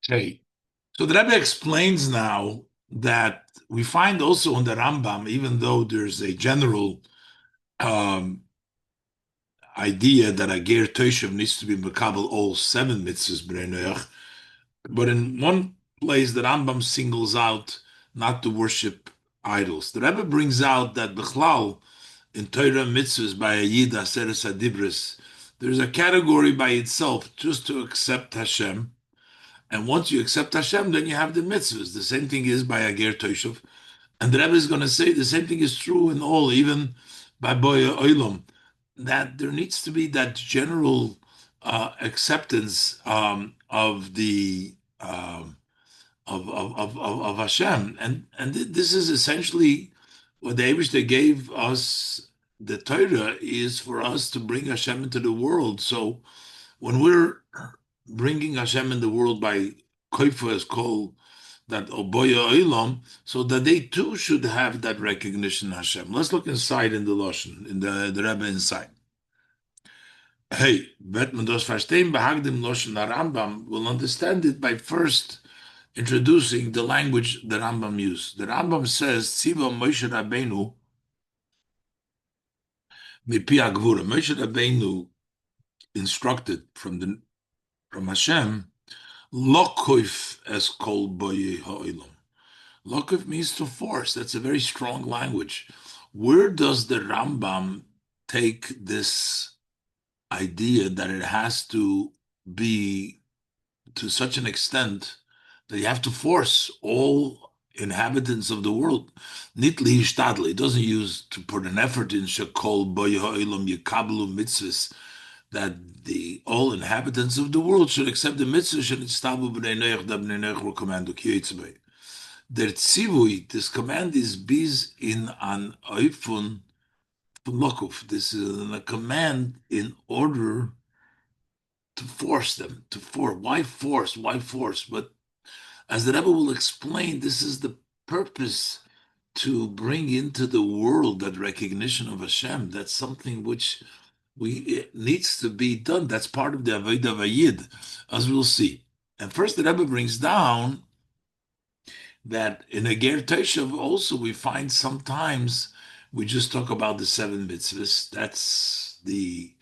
Okay. So the Rebbe explains now that we find also in the Rambam, even though there's a general um, idea that a ger toshav needs to be mekabel all seven mitzvahs b'nei Noach, but in one place the Rambam singles out not to worship idols. The Rebbe brings out that b'chlal in Torah mitzvahs by a yid aseres adibris, there's a category by itself just to accept Hashem. And once you accept Hashem, then you have the mitzvahs. The same thing is by Ager Toshav. And the Rebbe is going to say the same thing is true in all, even by Boya Oilam, that there needs to be that general acceptance of the of Hashem, and this is essentially what the Eibishter gave us. The Torah is for us to bring Hashem into the world. So when we're bringing Hashem in the world by Koifa is called that Oboya Olam, so that they too should have that recognition Hashem. Let's look inside in the Loshen, in the Rebbe inside. Hey, wird man das verstehen, behagdim Loshen Rambam will understand it by first introducing the language the Rambam used. The Rambam says, Tziva Moshe Rabbeinu mipi agvura. Moshe Rabbeinu instructed from Hashem, Lokoif es kol boye ha'olam. Lokoif means to force. That's a very strong language. Where does the Rambam take this idea that it has to be to such an extent that you have to force all inhabitants of the world? Nitli hishtadli. It doesn't use to put an effort in shekol boye ha'olam yekablu mitzvahs, that the all inhabitants of the world should accept the mitzvah, should istabu b'nei Noach, that b'nei Noach were commanded to kiyitzbei. Der tzivui, this command is bis in an oifun lokuf. This is a command in order to force them, to force. Why force? Why force? But as the Rebbe will explain, this is the purpose to bring into the world that recognition of Hashem. That's something which it needs to be done. That's part of the Avodah Vayid, as we'll see. And first, the Rebbe brings down that in a Ger Toshav also we find sometimes we just talk about the seven mitzvahs. That's the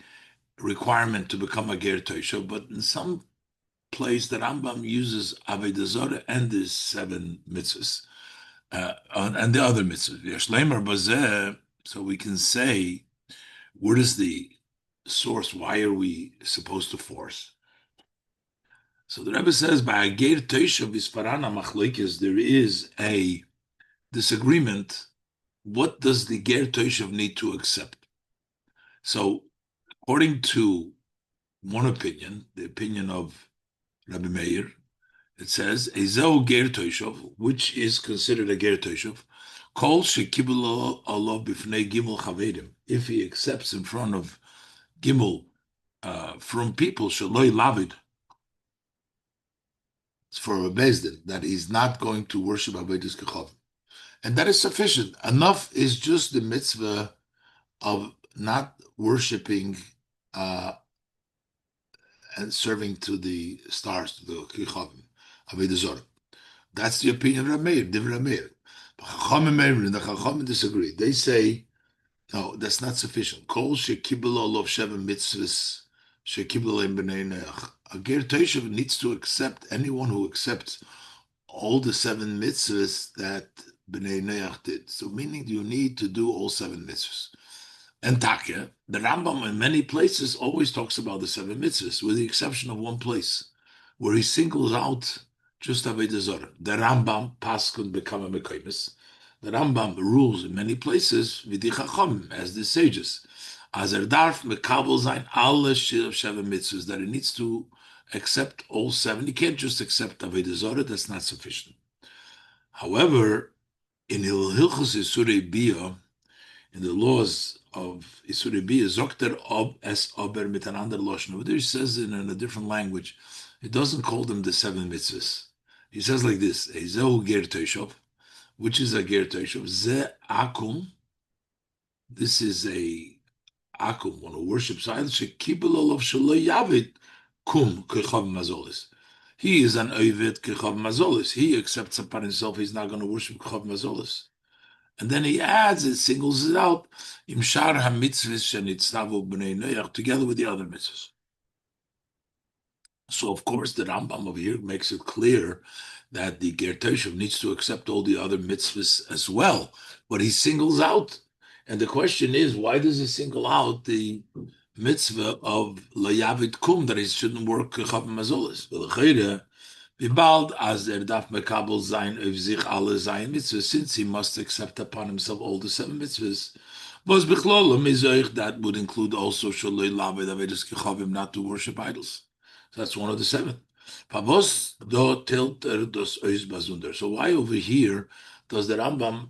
requirement to become a Ger Toshav. But in some place, the Rambam uses Avodah Zorah and the seven mitzvahs and the other mitzvahs. Yashleimer Bazeh, so we can say, where is the source? Why are we supposed to force? So the Rebbe says, by a Ger Toshav Isparana Machlokes, there is a disagreement. What does the Ger Toshav need to accept? So, according to one opinion, the opinion of Rabbi Meir, it says, Ezeu Ger Toshav, which is considered a Ger Toshav, Kol Shekibul Allah Bifnei Gimel Chavedim, if he accepts in front of Gimel from people, Shaloi Lavid, for a Bezdin, that he's not going to worship Avedis Kechavim. And that is sufficient. Enough is just the mitzvah of not worshiping and serving to the stars, to the Kechavim, Avedis Zorah. That's the opinion of Rameir, Div Rameir. But Chachamim Meir and the Chachamim disagree. They say, no, that's not sufficient. Kol shekibel olav sheva mitzvahs shekibel ein b'nei Noach. A ger toshav needs to accept, anyone who accepts all the seven mitzvahs that b'nei Noach did. So meaning you need to do all seven mitzvahs. And Taka, the Rambam in many places always talks about the seven mitzvahs, with the exception of one place, where he singles out just Avodah Zorah. The Rambam paskun become a mekaymis. The Rambam rules in many places with the Chacham, as the sages. As darf mekabel sein alle seven mitzvahs, that it needs to accept all seven. You can't just accept Avodah Zorah, that's not sufficient. However, in Hilchos Isurei Bia, in the laws of Isurei Bia, Zokter ob es ober miteinander loschen. Over there he says in a different language, it doesn't call them the seven mitzvahs. He says like this, Ezeu ger toshav, which is a ger toshav, ze akum, this is a akum, one who worships idols, shekibel olav shelo yavid kum kechav mazolis. He is an Ovid Kechav Mazolis. He accepts upon himself he's not going to worship Kechav Mazolis. And then he adds, it singles it out, Imshar HaMitzvahs Shenitzavu B'nei Noach, together with the other mitzvahs. So, of course, the Rambam over here makes it clear that the Ger Teshuv needs to accept all the other mitzvahs as well. But he singles out. And the question is, why does he single out the mitzvah of Layavid Kum, that he shouldn't work Chav Mazolis? Bibald as daf mekabel zayin of zich alle zayin mitzvahs, since he must accept upon himself all the 7 mitzvahs. Was bichlolem is that would include also shaloi laved avedus kechavim, not to worship idols. So that's one of the 7. Pavos do tilter dos ois bazunder. So why over here does the Rambam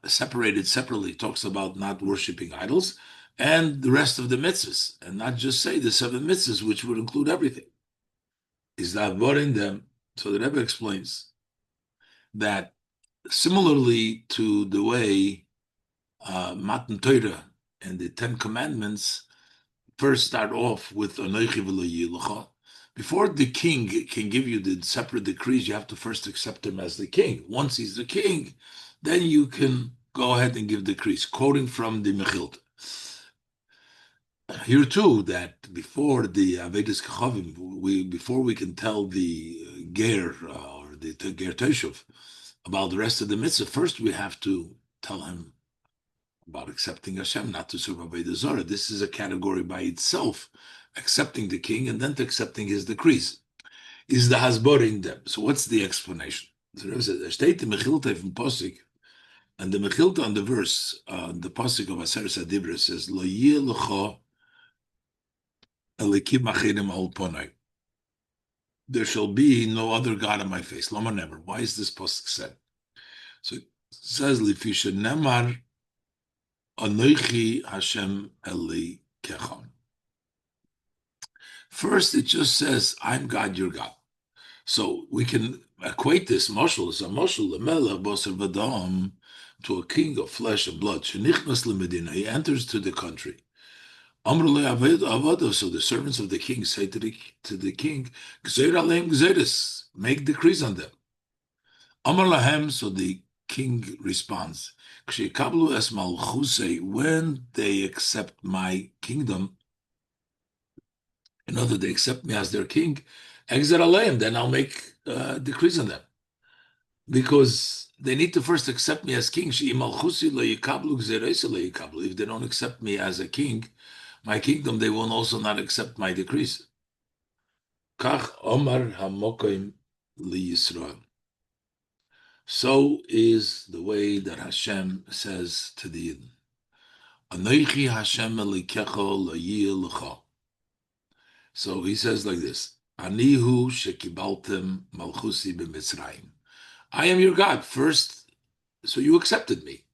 separate it separately? Talks about not worshiping idols and the rest of the mitzvahs, and not just say the 7 mitzvahs, which would include everything. Is that what in them? So the Rebbe explains that similarly to the way Matan Torah and the 10 Commandments first start off with Anochi v'lo yilucha. Before the king can give you the separate decrees, you have to first accept him as the king. Once he's the king, then you can go ahead and give decrees, quoting from the Mechilta. Here too, that before the Avedis Kachavim, before we can tell the Ger or the Ger Teshuv about the rest of the mitzvah, first we have to tell him about accepting Hashem, not to serve Avodah Zarah. This is a category by itself, accepting the king and then to accepting his decrees. Is the Hasbor in them? So what's the explanation? So there steht the Mechilta from Posik, and the Mechilta on the verse, the Posik of Aseres Adibra says, Lo yeh lecha there shall be no other God on my face. Lama never. Why is this pasuk said? So it says, Lifisha Nemar Anoichi Hashem Eli Kecham. First, it just says, I'm God, your God. So we can equate this mashal as a mashal lemela b'aser v'dam, to a king of flesh and blood. Shenichnas lemedina. He enters to the country. So the servants of the king say to the king, make decrees on them. Amar lahem, so the king responds, when they accept my kingdom, in order they accept me as their king, then I'll make decrees on them. Because they need to first accept me as king. If they don't accept me as a king, my kingdom, they will also not accept my decrees. Kach Omar Hamokim li Yisro. So is the way that Hashem says to the Yidden. Anoichi Hashem elikecho lecha. So he says like this: Anihu shekibaltem malchusi b'Mitzrayim. I am your God. First, so you accepted me.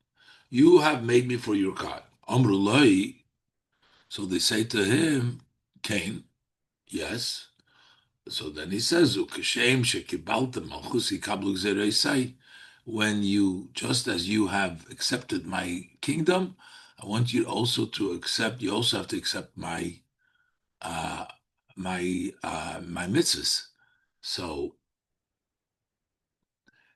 You have made me for your God. Amrulai. So they say to him, Cain, yes. So then he says, when you, just as you have accepted my kingdom, I want you also to accept, you also have to accept my my mitzvahs. So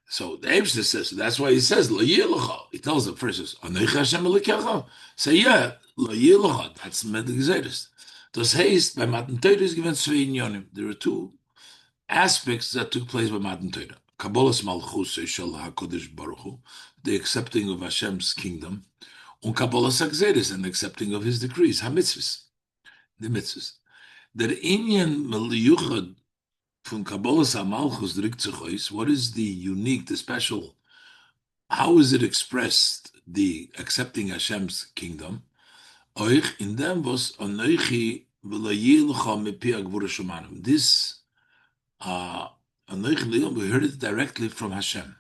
the Abishah says, so that's why he says, he tells them first, say, yeah, that's Medigzeris. Das heißt, by Matan Torah is given zwei Inyonim. There are 2 aspects that took place by Matan Torah. Kabbalas Malchus Shel HaKodesh Baruch Hu, the accepting of Hashem's kingdom, and Kabbalas Agzeris, and accepting of his decrees, HaMitzvahs, the mitzvahs. Der Inyan Meliyuchad from Kabbalas HaMalchus Rik Sichos, what is the unique, the special, how is it expressed, the accepting Hashem's kingdom? Euch in dem was Anoichi v'layilcha mepi agvura shomanim. This Anoichi, we heard it directly from Hashem.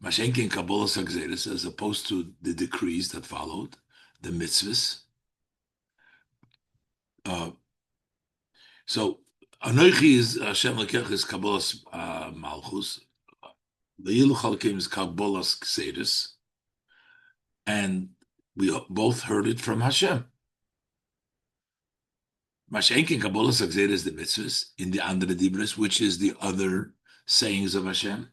Mashenkin Kabbalah Sagzeris, as opposed to the decrees that followed, the mitzvahs. So Anoichi is Hashem Lekech is Kabbalah's Malchus. Layilcha Lekim is Kabbalah's Gzeris. And we both heard it from Hashem. Mashenkin Kabbalah Sagzer is the mitzvahs in the andere dibres, which is the other sayings of Hashem.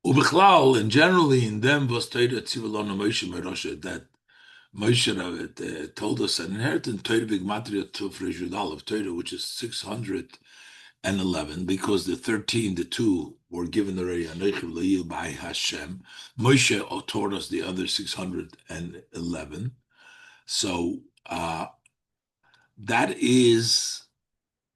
Ubichlal, and generally in them was Torah Tzivalon Moshe Merosha, that Moshe told us an inheritance Torah Big Matria Tufre Judal of Torah, which is 611, because the 13, the two were given already Anochim Leil by Hashem. Moshe taught us the other 611. So that is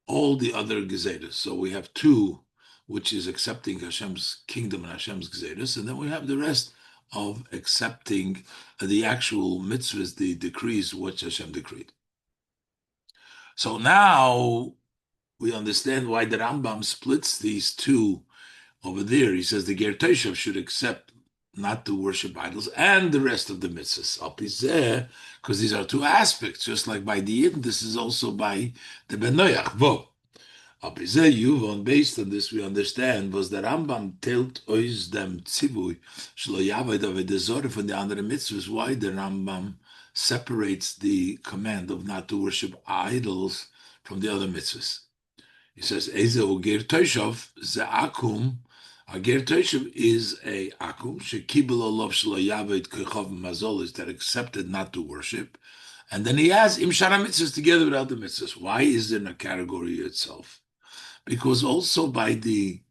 all the other Gezedas. So we have two, which is accepting Hashem's kingdom and Hashem's Gezedas, and then we have the rest of accepting the actual mitzvahs, the decrees, which Hashem decreed. So now we understand why the Rambam splits these two over there. He says the Ger Toshav should accept not to worship idols and the rest of the mitzvahs. Because these are two aspects, just like by the Yid, this is also by the Ben Noach. Based on this, we understand was the Rambam tilt ois dem tzivui shlo yaved avedazor from the andere mitzvahs. Why the Rambam separates the command of not to worship idols from the other mitzvahs? He says, "Eze uger toshav ze akum." A ger toshav is a akum shekibel olav shlo yaved kechov mazol, is that accepted not to worship, and then he has im shara mitzvahs together with other mitzvahs. Why is there a category itself? Because also by the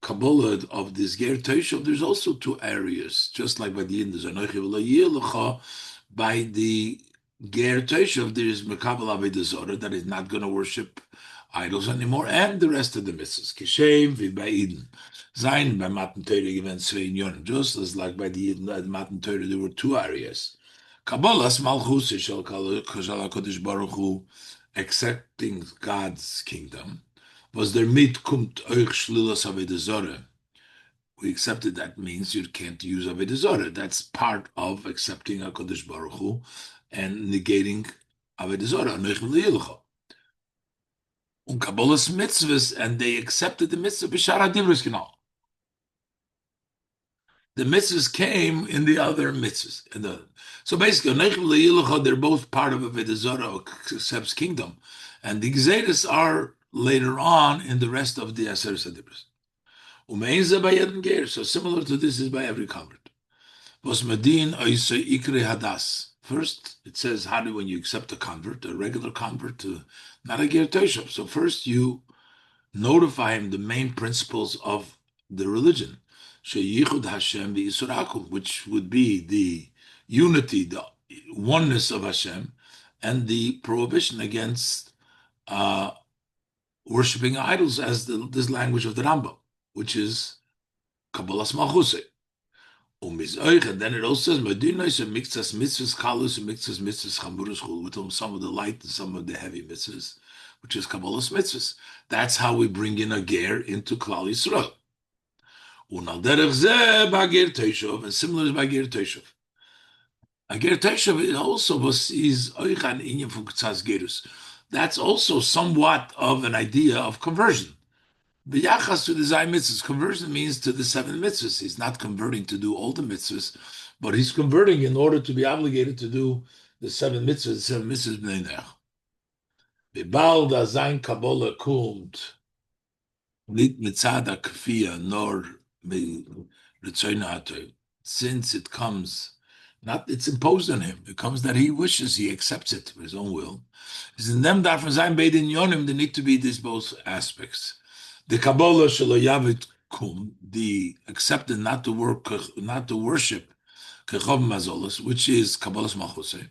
Kabbalah of this Ger Toshav, there's also two areas, just like by the Indians. By the Ger Toshav, there is Mekabel Avodah Zarah, that is not going to worship idols anymore, and the rest of the mitzvahs. Kishem v'ba'idin. Zayin by Matan Torah given Tzvein Yon, just as like by the Matan Torah, there were two areas. Kabbalah's Malchus Shel HaKadosh Baruch Hu, accepting God's kingdom, was there mit kumt euch shlilas avodah zarah. We accepted that means you can't use avodah zarah. That's part of accepting HaKadosh Baruch Hu and negating avodah zarah. Kabbalah's mitzvahs, and they accepted the mitzvah b'shara divros genau. The mitzvahs came in the other mitzvahs. So basically, they're both part of avodah zarah, accepts kingdom, and the Gezedas are later on in the rest of the Aser Sadibras. So similar to this is by every convert. First, it says, how do when you accept a convert, a regular convert, not a ger toshav. So first you notify him the main principles of the religion, which would be the unity, the oneness of Hashem, and the prohibition against worshipping idols, as this language of the Rambam, which is Kabbalah's Malchusei. And then it also says, mixas mitzvahs kalus and mixas mitzvahs chamurus, with some of the light and some of the heavy mitzvahs, which is Kabbalah's mitzvahs. That's how we bring in a ger into Klal Yisrael. And similar is by ger toshav. A ger toshav also is oichan inyan fukutzas gerus. That's also somewhat of an idea of conversion. B'yachas to the Zay mitzvahs, conversion means to the 7 mitzvahs. He's not converting to do all the mitzvahs, but he's converting in order to be obligated to do the 7 mitzvahs, the 7 mitzvahs b'nei nech. B'bal da Zayin Kabbalah kumt, nit mitzad ha-kfiyah, nor mitzayna hatoy. Since it comes, not it's imposed on him, it comes that he wishes, he accepts it for his own will. In them that from Zayin Beidin Yonim, there need to be these both aspects. The Kabbalah shelo yavit kum, the accepted not to worship kechov mazolos, which is Kabbalah's Malchusei,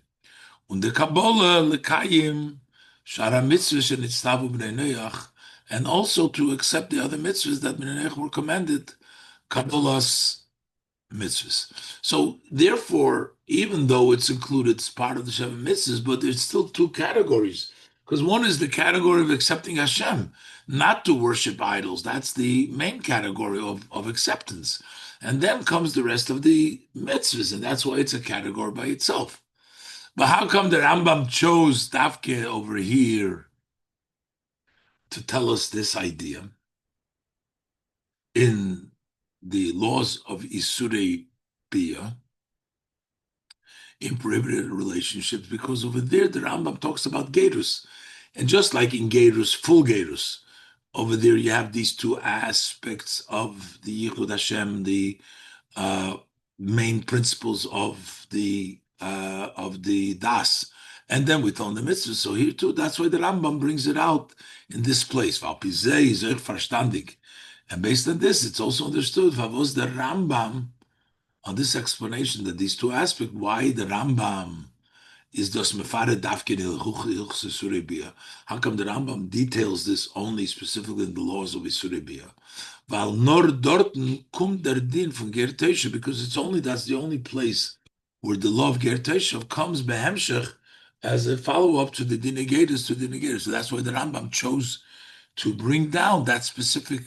and the Kabbalah lekayim shara mitzvahs shenitztavu b'nei Noach, and also to accept the other mitzvahs that b'nei Noach were commanded, Kabbalah's mitzvahs. So therefore, even though it's included as part of the 7 mitzvahs, but there's still 2 categories. Because one is the category of accepting Hashem, not to worship idols. That's the main category of acceptance. And then comes the rest of the mitzvahs, and that's why it's a category by itself. But how come the Rambam chose Dafke over here to tell us this idea in the laws of Isurei Bia? in prohibited relationships, because over there the Rambam talks about gerus. And just like in gerus, full gerus, over there you have these two aspects of the Yichud Hashem, the uh, main principles of the das, and then we told the mitzvah. So here too, that's why the Rambam brings it out in this place. Valpizei is verstandig, and based on this, it's also understood. Vavos the Rambam on this explanation that these two aspects, why the Rambam is das mefare dafkin hilchus surebia. How come the Rambam details this only specifically in the laws of Isurebia? Weil nor dorten kommt der din von Ger Teshav, because that's the only place where the law of Ger Teshav comes behemshech as a follow-up to the din negatus to the negatus. So that's why the Rambam chose to bring down that specific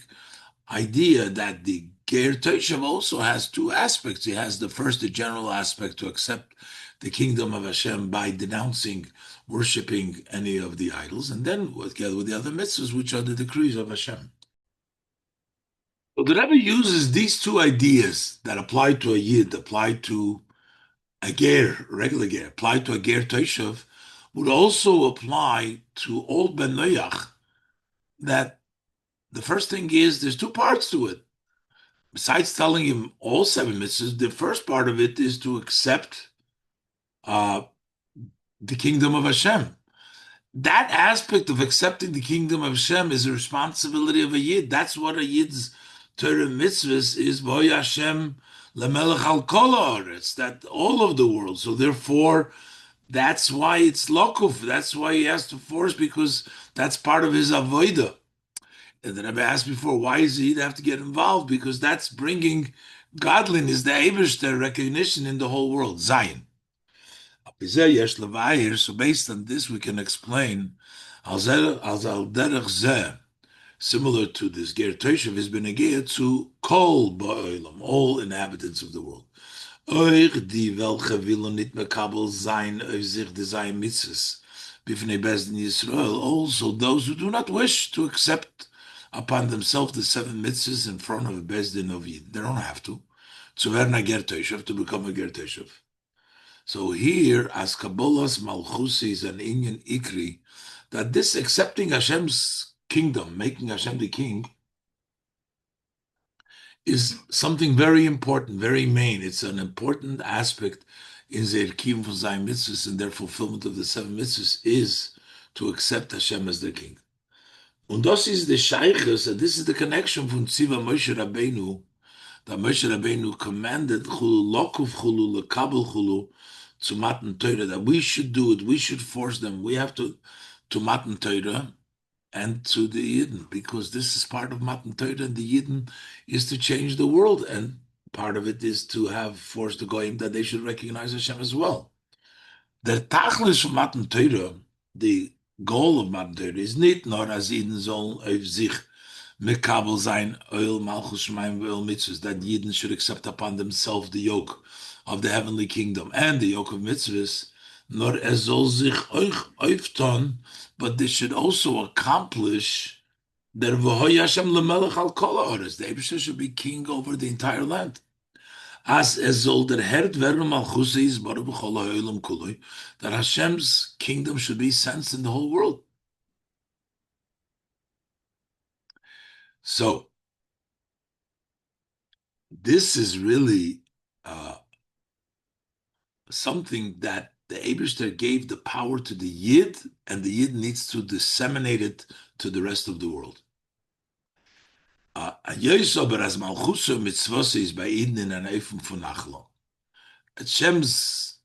idea that the Ger Teshav also has two aspects. He has the first, the general aspect to accept the kingdom of Hashem by denouncing, worshiping any of the idols, and then together with the other mitzvahs, which are the decrees of Hashem. So the Rebbe uses these two ideas that apply to a Yid, apply to a Ger, regular Ger, apply to a Ger Toshav, would also apply to all Ben Noach, that the first thing is there's two parts to it. Besides telling him all seven mitzvahs, the first part of it is to accept the kingdom of Hashem. That aspect of accepting the kingdom of Hashem is a responsibility of a Yid. That's what a Yid's Torah mitzvahs is, V'hoy Hashem lemelech al kol haaretz, that all of the world. So therefore, that's why it's lokuf. That's why he has to force, because that's part of his avodah. And then I've asked before, why does he have to get involved? Because that's bringing godliness, the Eibishter recognition in the whole world, Zion. So based on this, we can explain, similar to this, Ger Toshav has been a ger to kol ba'olam, all inhabitants of the world. Euch die welche willen nicht mekabel sein auf sich die sein mitzvahs b'fnei Bezdin Yisrael, also those who do not wish to accept upon themselves the seven mitzvahs in front of a Bezdin of Yid. They don't have to. To werden a Ger Toshav, to become a Ger Toshav. So here, as Kabbalah's Malchusi is an Inyan Ikri, that this accepting Hashem's kingdom, making Hashem the king, is something very important, very main. It's an important aspect in their kiyum for Zayin mitzvahs, and their fulfillment of the seven mitzvahs is to accept Hashem as their king. And this is the Sichos, and this is the connection from Tziva Moshe Rabbeinu, that Moshe Rabbeinu commanded chulu lokuf chulu lekabel chulu to matan Torah, that we should do it, we should force them, we have to matan Torah and to the Yidden, because this is part of matan Torah, and the Yidden is to change the world, and part of it is to have forced the goyim that they should recognize Hashem as well. The tachlis of matan Torah, the goal of matan Torah, is nicht nur as Yidden sollen auf sich mekabel sein oil malchus shemaim ve'oil mitzvahs, that Yidden should accept upon themselves the yoke of the heavenly kingdom and the yoke of mitzvahs, nor soll sich euch aufton, but they should also accomplish that v'hoy Hashem lemelech al kol haaretz, the Eibusher should be king over the entire land. As soll der Herd werden malchus yisbarach b'chol ha'olam kuloi, that Hashem's kingdom should be sensed in the whole world. So this is really something that the Eibishter gave the power to the Yid, and the Yid needs to disseminate it to the rest of the world. Hashem's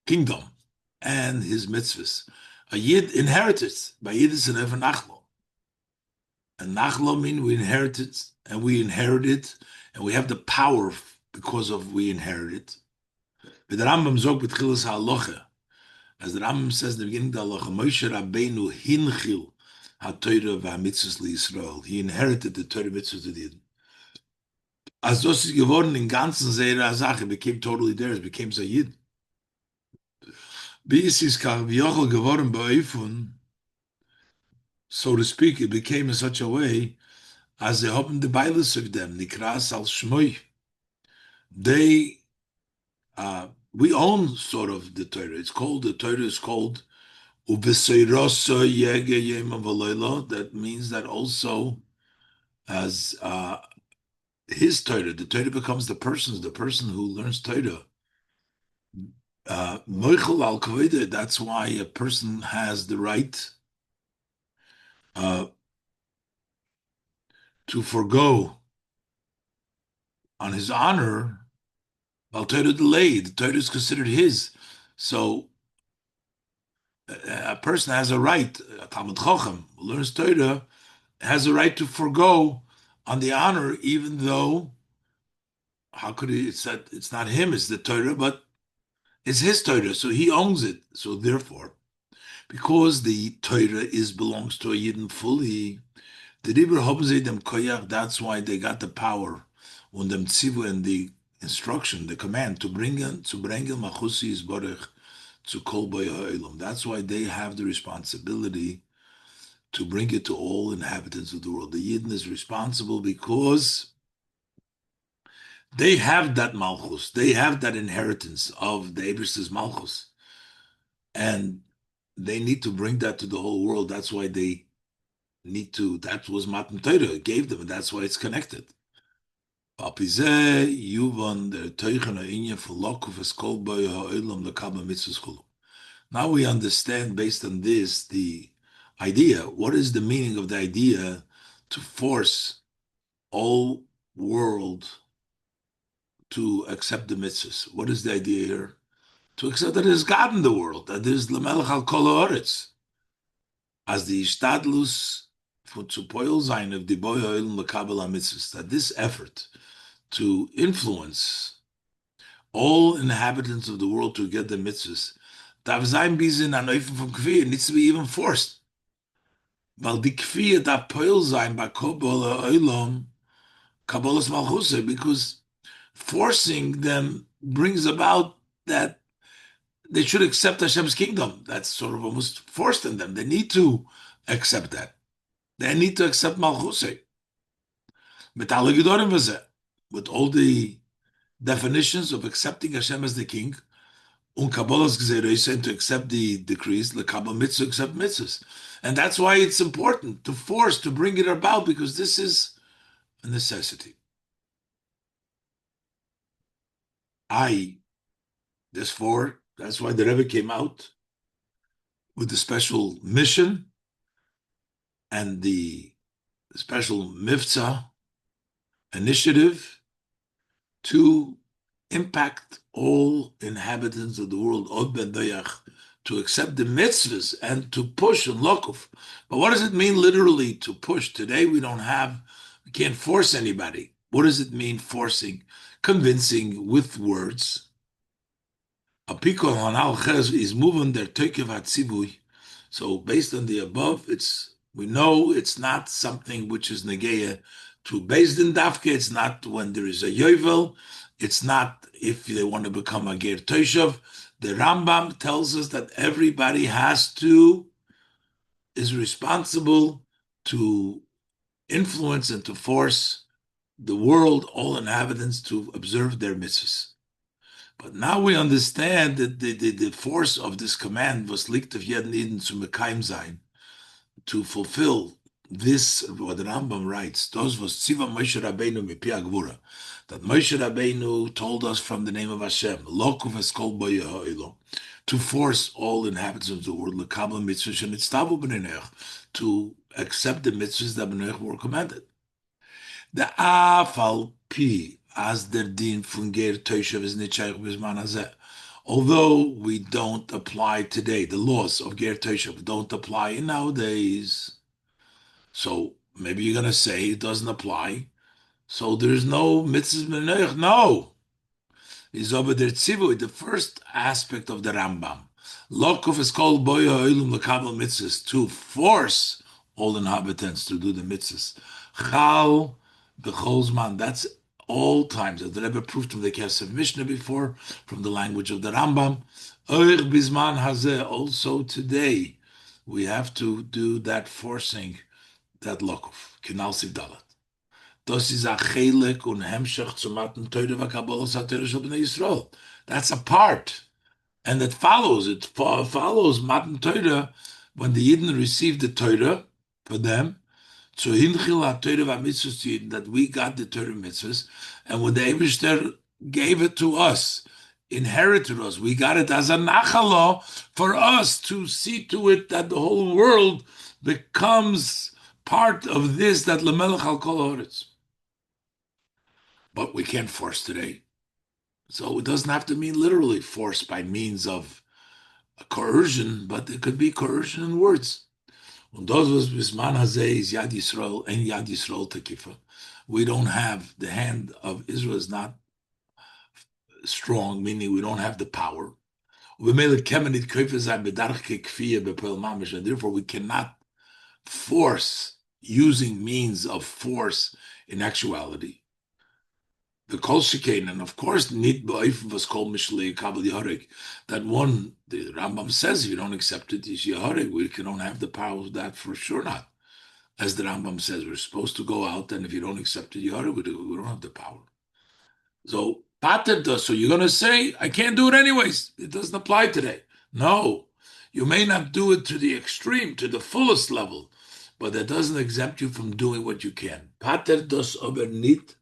kingdom and his mitzvahs, a Yid inherited by Yid is an Evan Nachlo. And Nachlo means we inherited, and we inherited, and we have the power because of we inherited. But the Rambam zog b'tchilas ha'alocha, as the Rambam says in the beginning of the halacha, Moshe Rabbeinu hinchil ha'Torah v'ha'mitzvahs liYisrael. He inherited the Torah mitzvahs of the Yidden. As das ist geworden in ganzen Seira Sache, became totally theirs, became a Yid. Wie ist es kach v'yochel geworden ba'oifun, so to speak, it became in such a way as they opened the Bibles of them, nikras al shmoi. They we own sort of the Torah. The Torah is called Ubeseirosa Yege Yema V'Leila. That means that also as his Torah, the Torah becomes the person who learns Torah. Moichel al Kaveda, that's why a person has the right uh, to forego on his honor. Al Torah delayed, the Torah is considered his. So a person has a right, a Talmud Chacham who learns Torah, has a right to forego on the honor, even though, how could he, it's not him, it's the Torah, but it's his Torah, so he owns it. So therefore, because the Torah belongs to a Yidden fully, the Riber haben sie dem Koyach, that's why they got the power und dem Tzivu and the instruction, the command to bring Machusi Yisborech to Kol Boy Ha'olam. That's why they have the responsibility to bring it to all inhabitants of the world. The Yidden is responsible because they have that Malchus, they have that inheritance of the Eber's Malchus, and they need to bring that to the whole world. That's why they need to, that was Matan Torah, gave them, and that's why it's connected. Now we understand based on this the idea. What is the meaning of the idea to force all world to accept the mitzvahs? What is the idea here? To accept that there's God in the world, that there's Lamelech al Kol Haaretz. As the Ishtadlus for zu poil sein of the Boy Ha'olam L'Kabel HaMitzvahs, that this effort to influence all inhabitants of the world to get the mitzvahs, darf sein bisschen an Eufen von Kfir, needs to be even forced. Weil die Kfir darf poil sein bei Kabbalah Ha'olam, Kabbalah's Malchusah, because forcing them brings about that they should accept Hashem's kingdom. That's sort of almost forced in them. They need to accept that. They need to accept Malchusah. With all the definitions of accepting Hashem as the king, and to accept the decrees, lekabel mitzvah, accept mitzvahs. And that's why it's important to force, to bring it about, because this is a necessity. That's why the Rebbe came out with the special mission and the special mivtza initiative to impact all inhabitants of the world, to accept the mitzvahs and to push and lokuf. But what does it mean literally to push? Today we can't force anybody. What does it mean forcing? Convincing with words. A pikol hanal ches is moving their tekev hatzivui. So based on the above, we know it's not something which is negeya to based in dafke. It's not when there is a yovel. It's not if they want to become a ger toshav. The Rambam tells us that everybody is responsible to influence and to force the world, all inhabitants, to observe their mitzvahs. But now we understand that the force of this command was liegt of jeden Eden zu mekayim sein, to fulfill this, what the Rambam writes, those was tziva Moshe Rabbeinu mipi agvura, that Moshe Rabbeinu told us from the name of Hashem, lokuv eskol bo yehoilo, to force all inhabitants of the world, lekabel mitzvah shenitztavu b'neinech, to accept the mitzvahs that b'neinech were commanded. The afal pi as der din von ger toshav is nitchayich bizman hazeh. Although we don't apply today, the laws of ger toshav don't apply nowadays. So maybe you're going to say it doesn't apply. So there's no mitzvahs b'neinech. No. Is over der tzivui, the first aspect of the Rambam. Lokuf is called boy ha'olam lekabel mitzvahs, to force all inhabitants to do the mitzvahs. Chal b'chol zman, that's all times. As the Rebbe proved from the Kesef Mishnah before, from the language of the Rambam. Oich bizman hazeh, also today, we have to do that forcing, that lokuf. Kinal Sivdalat. Das ist a Chelik und Hemshech zu Matan Teure v'Kabbalah Satir Shel Bnei Yisrael. That's a part. And it follows. It follows Matan Torah when the Yidden received the Torah for them. So Hinchil HaTorah v'Mitzvos to Yidden, that we got the Torah mitzvahs, and when the Eibishter gave it to us, inherited us, we got it as a nachalo for us to see to it that the whole world becomes part of this, that Lamelech Al Kol Haaretz. But we can't force today. So it doesn't have to mean literally force by means of coercion, but it could be coercion in words. Und das was bisman hazeh is Yad Yisrael and Yad Yisrael tekifa. We don't have, the hand of Israel is not strong, meaning we don't have the power. And therefore we cannot force using means of force in actuality. The kol shekain, and of course, nit ba'if was kol mishlei kabel yahareg. That one, the Rambam says, if you don't accept it, is yahareg. We don't have the power of that for sure not. As the Rambam says, we're supposed to go out, and if you don't accept it, yahareg, we don't have the power. So pater does. So you're going to say, I can't do it anyways. It doesn't apply today. No, you may not do it to the extreme, to the fullest level, but that doesn't exempt you from doing what you can. Pater does aber nit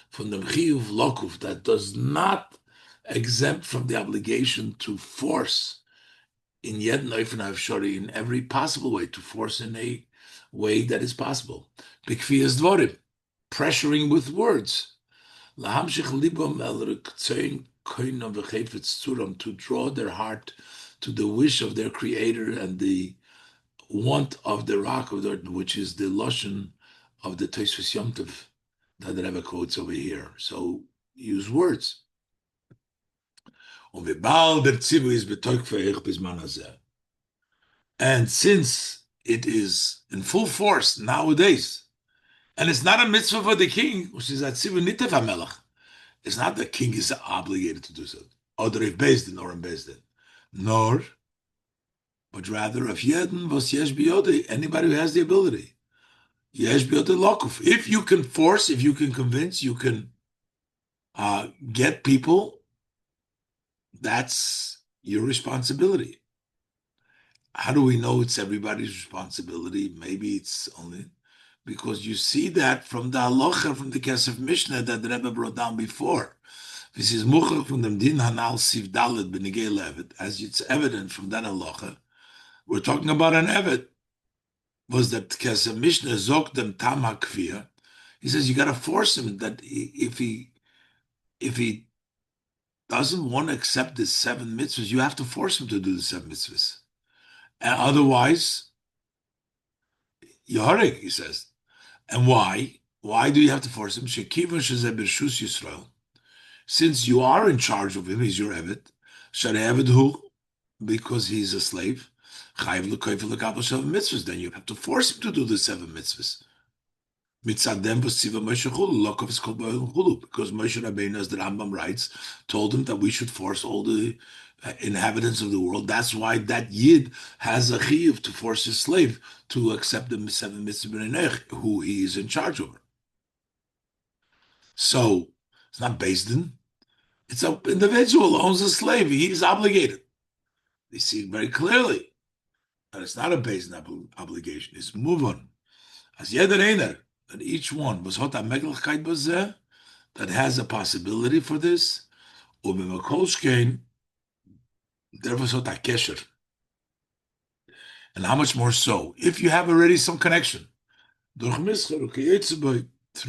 from the Chiyuv Lokuf, that does not exempt from the obligation to force in Yed Neufin Avshori, in every possible way, to force in a way that is possible. Bikfiyas Dvorim, pressuring with words. Lahamshich Libam El Rikzein Koinam V'Chefetz Tzuram, to draw their heart to the wish of their creator and the want of the rock of the earth, which is the Lashon of the Tosfos Yom Tov that the Rebbe quotes over here. So use words. And since it is in full force nowadays, and it's not a mitzvah for the king, which is that nitev hamelach. It's not the king is obligated to do so, or if based in or in based in, nor, but rather of jeden was yesh biyode, anybody who has the ability. Yesh biyode lokuf. If you can force, if you can convince, you can get people, that's your responsibility. How do we know it's everybody's responsibility? Maybe it's only because you see that from the halacha, from the Kesef Mishnah that the Rebbe brought down before. This is muchach from the din hanal siv dalet b'negei levet, as it's evident from that halacha. We're talking about an evet. Was that Kesef Mishnah zok dem tam hakvir? He says you got to force him that if he doesn't want to accept the 7 mitzvahs, you have to force him to do the 7 mitzvahs. And otherwise, Yahareg, he says. And why? Why do you have to force him? Shekiva shezeh b'rshus Yisrael. Since you are in charge of him, he's your evet. Sharevet hu, because he's a slave. Chayiv l'koyf l'kabel 7 mitzvahs. Then you have to force him to do the 7 mitzvahs. Mitzadem v'siva Moshe chulu, lokov is called chulu, because Moshe Rabbeinu, as the Rambam writes, told him that we should force all the inhabitants of the world. That's why that Yid has a chiyuv to force his slave to accept the 7 mitzvahs who he is in charge over. So it's not based in. It's an individual who owns a slave. He's obligated. They see it very clearly. And it's not a based obligation. It's move on. As jeder einer, that each one was hot a meglichkeit bazeh, that has a possibility for this, ubemakolshkein, there was hot a kesher. And how much more so? If you have already some connection, through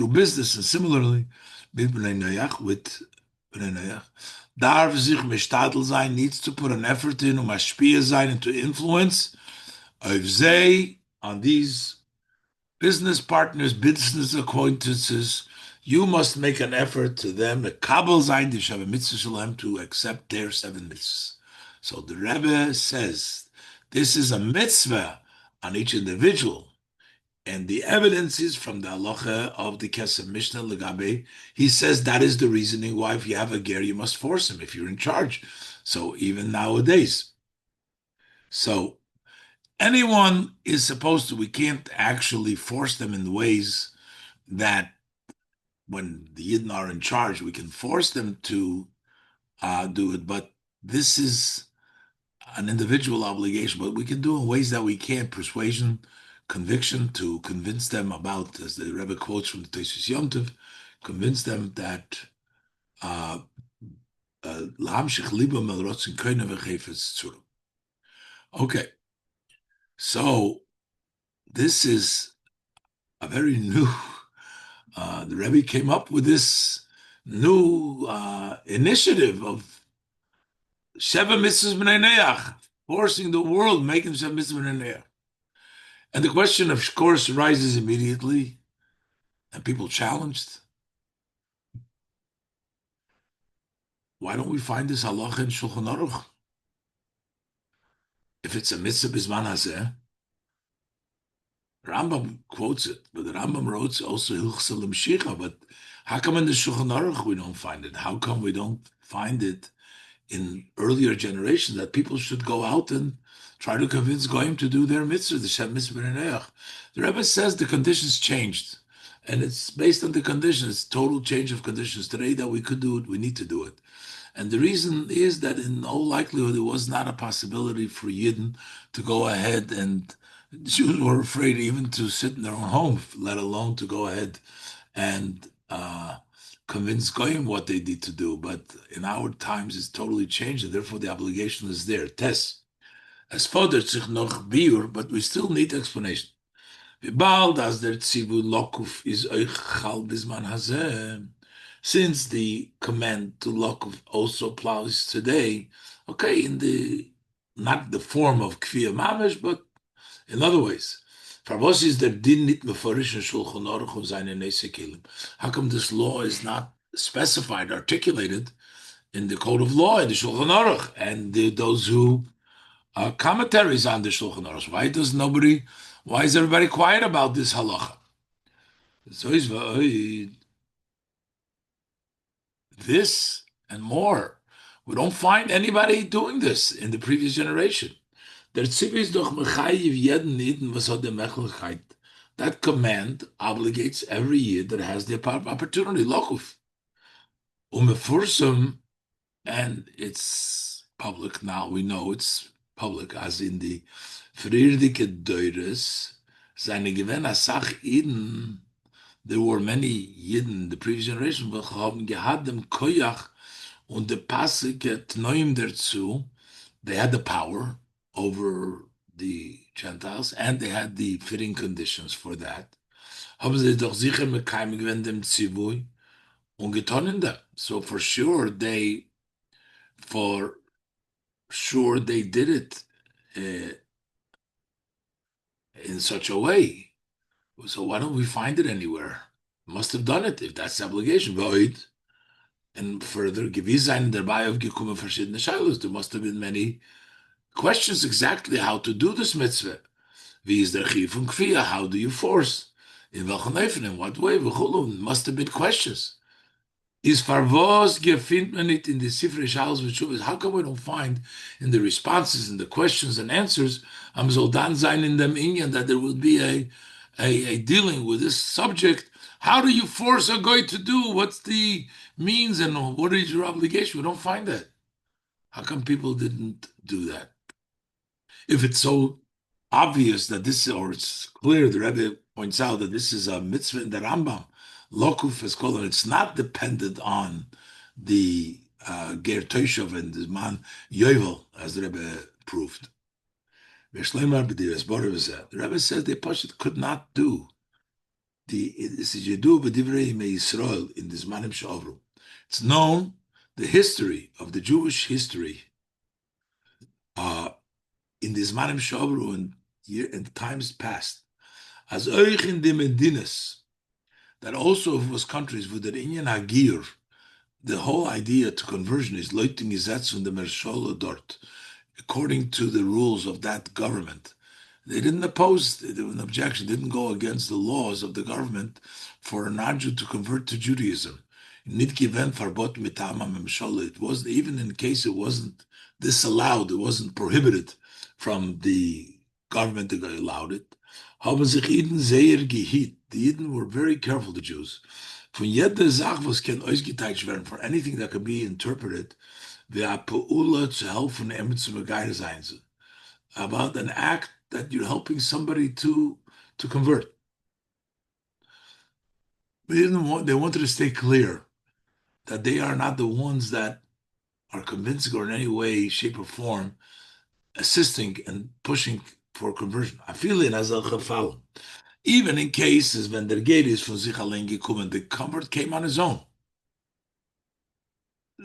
business and similarly, with Bnei Noach, darf sich mishtadel sein, needs to put an effort in, mashpia sein, and to influence, auf zij, on these business partners, business acquaintances, you must make an effort to them, a kabel sein, die Shabbat mitzvah shalem, to accept their 7 mitzvahs. So the Rebbe says, this is a mitzvah on each individual. And the evidence is from the halacha of the Kesef Mishnah Legabe. He says that is the reasoning why if you have a ger, you must force him if you're in charge. So even nowadays. So anyone is supposed to, we can't actually force them in ways that when the Yidden are in charge, we can force them to do it, but this is an individual obligation, but we can do in ways that we can. Persuasion, conviction, to convince them about, as the Rebbe quotes from the Tosis Yom Tov, convince them that uh, okay, so this is a very new, the Rebbe came up with this new initiative of Sheva Mitzvahs B'nai Neach, forcing the world, making Sheva Mitzvahs B'nai Neach. And the question, of course, arises immediately, and people challenged, why don't we find this halacha in Shulchan Aruch? If it's a mitzvah bisman hazeh, Rambam quotes it, but the Rambam wrote also Hilchos L'Mshicha. But how come in the Shulchan Aruch we don't find it? How come we don't find it in earlier generations that people should go out and try to convince Goyim to do their mitzvah, the Shem Mitzvah B'nai? The Rebbe says the conditions changed, and it's based on the conditions, total change of conditions. Today that we could do it, we need to do it. And the reason is that in all likelihood, it was not a possibility for Yidden to go ahead, and Jews were afraid even to sit in their own home, let alone to go ahead and convince Goyim what they need to do. But in our times, it's totally changed, and therefore the obligation is there. Tes. As fordert sich noch biur, but we still need explanation. Bald as der Tzivur Lokuf is euch chal bisman hazeh. Since the command to Lokuf also applies today, okay, in the not the form of Kfiyah Mamish, but in other ways. Farvos is der Din nit meforish in Shulchan Aruch und seine Nesekelim. How come this law is not specified, articulated in the code of law in the Shulchan Aruch and those who commentaries on the Shulchan Aruch? Why is everybody quiet about this halacha? So this and more. We don't find anybody doing this in the previous generation. That command obligates every year that has the opportunity. Lokuf. And it's public now. We know it's public, as in the Friedrike Deures, seine Gewinner Sach Iden. There were many Yidden in the previous generation, who haben gehad dem Koyach und der Pasike Tnoim dazu. They had the power over the Gentiles, and they had the fitting conditions for that. Haben sie doch sicher mit keinem gewinnt dem Zivui und getonnen da. So for sure they did it in such a way. So why don't we find it anywhere? Must have done it if that's the obligation. Void. And further, gewiss sein dabei aufgekommen verschiedene Shilos. There must have been many questions exactly how to do this mitzvah. Wie is der Chiv und Kfiyah? How do you force? In welchen Eifen? In what way? Must have been questions. Is farvos gefindt man it in the Sifrei Shalos v'Tshuvos? How come we don't find in the responses and the questions and answers am soll dann sein in dem Inyan that there will be a dealing with this subject? How do you force a guy to do? What's the means and what is your obligation? We don't find that. How come people didn't do that? If it's so obvious that this, or it's clear, the Rebbe points out that this is a mitzvah in the Rambam. Lokuf is called, and it's not dependent on the Ger Toshov and the man Yovel, as the Rebbe proved. The Rebbe says the Pashat could not do this is Yedu b'divrei Yisro in this Manim Shavru. It's known the history of the Jewish history in this Manim Shavru and times past, as euch in the Medinas, that also if it was countries with the Inyan Hagir, the whole idea to conversion is Leuting Gesetz und der Mershol dort, according to the rules of that government. They didn't oppose, there was an objection, didn't go against the laws of the government for a non-Jew to convert to Judaism. It was even in case it wasn't disallowed, it wasn't prohibited from the government that allowed it. The Yidden were very careful, the Jews. Von jeder Sache, was kann ausgeteilt werden, for anything that can be interpreted, wer Peula zu helfen, zu begeistern sein. About an act that you're helping somebody to convert. They wanted to stay clear that they are not the ones that are convincing or in any way, shape, or form assisting and pushing for conversion. I feel it as a gefallen. Even in cases when der Gate is von sich allein gekommen, the convert came on his own.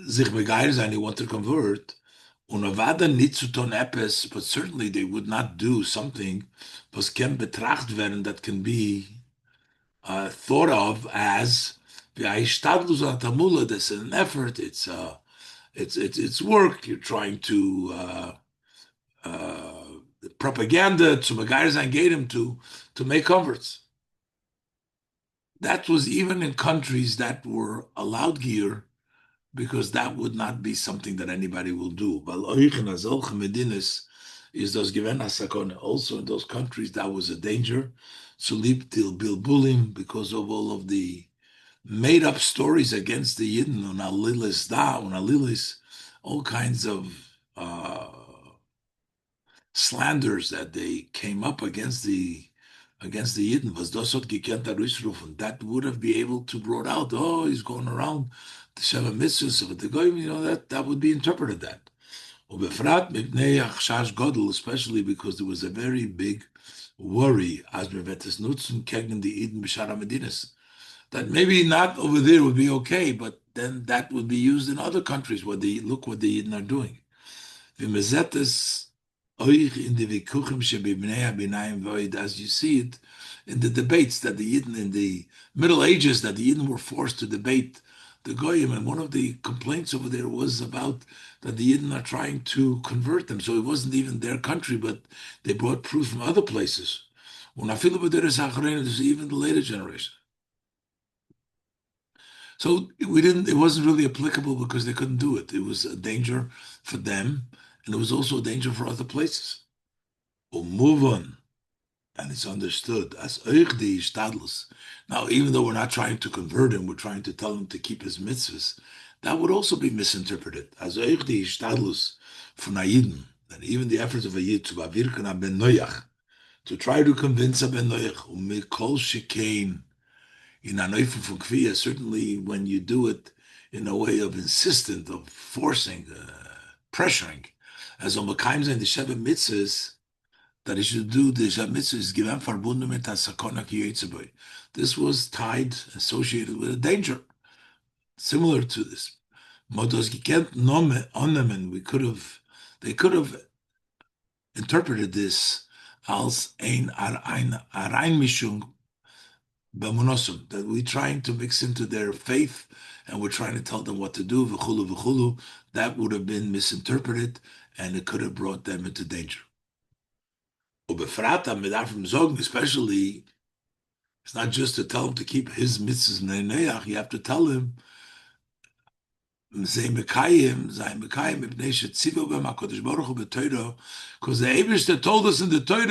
Sich begeistert sein, he wanted to convert. Und avada nicht zu tun etwas, but certainly they would not do something was can betracht werden that can be thought of as v'aishtadlus tamula. This is an effort. It's work. You're trying to propaganda to Megayers and Gadim to make converts. That was even in countries that were allowed gear, because that would not be something that anybody will do. But is those given also in those countries that was a danger. So leap till bilbulim, because of all of the made up stories against the Yidden on Alilis da, on Alilis, all kinds of slanders that they came up against the Yidden. Was dosot gekent rufen. That would have been able to brought out, oh, he's going around the Sheva Mitzvahs of the Goyim, that would be interpreted that. Ubefrat mipnei achshash godel, especially because there was a very big worry as bevetes nutzen gegen the Eden b'shara medinas, that maybe not over there would be okay, but then that would be used in other countries where they look what the Eden are doing. V'mezetes oich in the vikuchim shebibnei habinayim void, as you see it in the debates that the Eden in the Middle Ages, that the Eden were forced to debate the Goyim, and one of the complaints over there was about that the Yidden are trying to convert them. So it wasn't even their country, but they brought proof from other places. There's even the later generation. So it wasn't really applicable because they couldn't do it. It was a danger for them, and it was also a danger for other places. We'll move on. And it's understood as Euch the Ishtadlus. Now, even though we're not trying to convert him, we're trying to tell him to keep his mitzvahs, that would also be misinterpreted as Euch the Ishtadlus von Ayidin, that even the efforts of a Yid to Bavirkan Ben Noyach, to try to convince a Ben Noyach, Mikol Shekain, in Anoifim from Kviya, certainly when you do it in a way of insistent, of forcing, pressuring, as on Mekayim and the Sheva mitzvahs, that he should do the mitzvah is given verbunden mit der sakona ki yitzboy. This was tied, associated with a danger, similar to this. Modos gekent nome onemen. They could have interpreted this as ein Areinmischung b'munosum, that we're trying to mix into their faith and we're trying to tell them what to do. V'chulu v'chulu. That would have been misinterpreted, and it could have brought them into danger. Especially, it's not just to tell him to keep his mitzvahs neneach. You have to tell him, because the Eibishter told us in the Torah,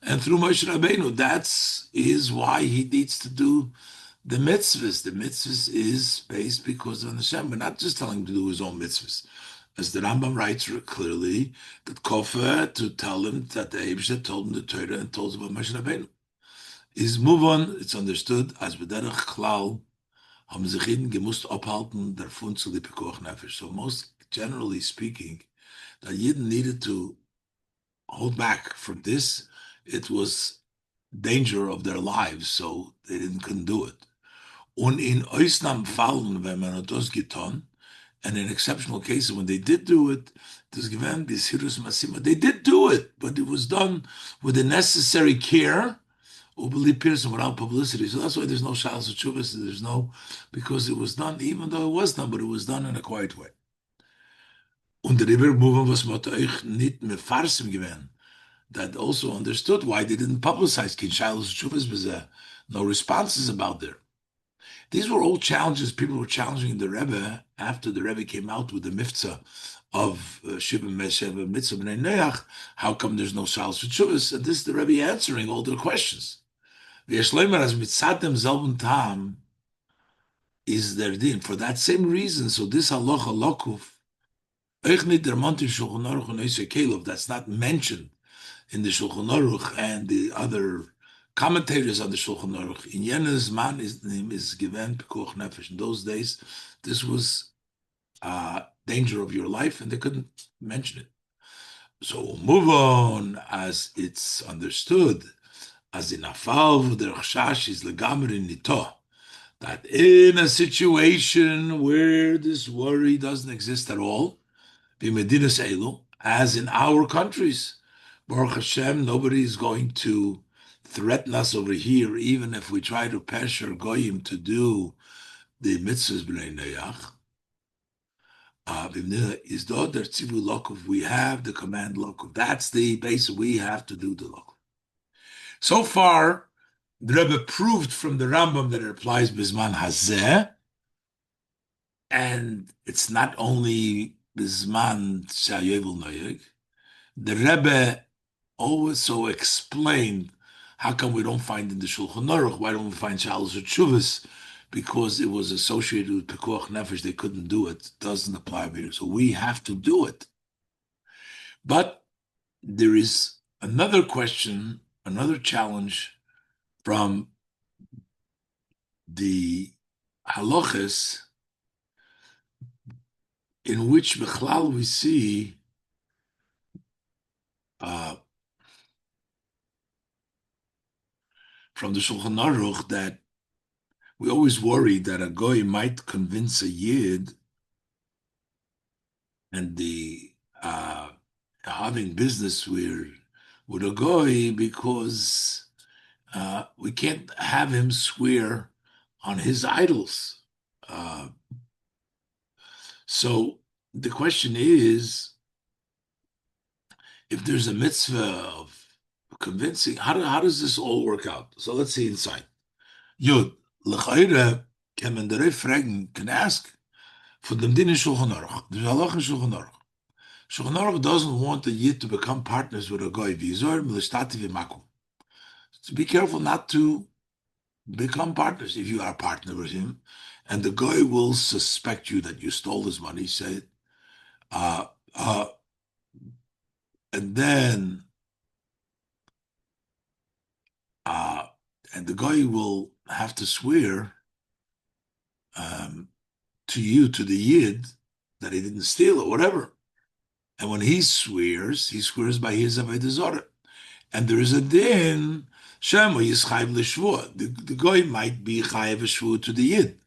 and through Moshe Rabbeinu, is why he needs to do the mitzvahs. The mitzvahs is based because of Hashem. We're not just telling him to do his own mitzvahs. As the Rambam writes clearly, that Kofa to tell him that the Eibishter told him the Torah and told him about Moshe Rabbeinu. Is move on, it's understood, as b'derech klal, haben sich Jeden gemusst abhalten, davon zu die Pekuach Nefesh. So most generally speaking, that Yidden needed to hold back from this. It was danger of their lives, so they couldn't do it. Und in Ausnahmefällen, wenn man das getan, and in exceptional cases, when they did do it, they did do it, but it was done with the necessary care, without publicity. So that's why there's no Shalos Chuvas, because it was done, even though it was done, but it was done in a quiet way. Und der Rebbe was mit euch nicht mefarsim gewesen, that also understood why they didn't publicize Kin Shalos Chuvas, was no responses about there. These were all challenges people were challenging the Rebbe after the Rebbe came out with the mitzvah of Shibim Mesheva Mitzvah B'nai Neach. How come there's no Shalos Chuvas? And this is the Rebbe answering all their questions. V'yeshleimer as mitzat demselben tam is their din. For that same reason, so this halacha lokuf, euch nit der Mont in Shulchan Aruch and Oisei Kelov, that's not mentioned in the Shulchan Aruch and the other commentators on the Shulchan Aruch. In Yena's man, his name is given Pekuach Nefesh. In those days, this was danger of your life, and they couldn't mention it. So we'll move on as it's understood, as in Afal der Chash is legamer nito, that in a situation where this worry doesn't exist at all, b'medinas elu, as in our countries, Baruch Hashem, nobody is going to threaten us over here, even if we try to pressure goyim to do the mitzvahs b'nei Noach. Is the other tzivu lokov? We have the command lokov. That's the base. We have to do the lokov. So far, the Rebbe proved from the Rambam that it applies bisman hazeh, and it's not only bisman shayevel noyeg. The Rebbe also explained how come we don't find in the Shulchan Aruch, why don't we find Shalos or Tshuvas? Because it was associated with Pekuach Nefesh, they couldn't do it. It doesn't apply here. So we have to do it. But there is another question, another challenge from the halachas in which Bechlal we see from the Shulchan Aruch that we always worry that a goy might convince a yid and the having business with a goy because we can't have him swear on his idols. So the question is, if there's a mitzvah of convincing, how does this all work out? So let's see inside. Yud, l'chayre, can man derei fragen, can ask, for dem din in Shulchan Aruch. There's halach in Shulchan Aruch. Shulchan Aruch doesn't want the yid to become partners with a goy. V'yizor milistati v'makum. So be careful not to become partners. If you are a partner with him, and the guy will suspect you that you stole his money, say, and then, and the guy will have to swear to you, to the yid, that he didn't steal or whatever. And when he swears by his avodah zarah. And there is a din, Shema is chayiv l'shvua. The guy might be chayiv l'shvua to the yid.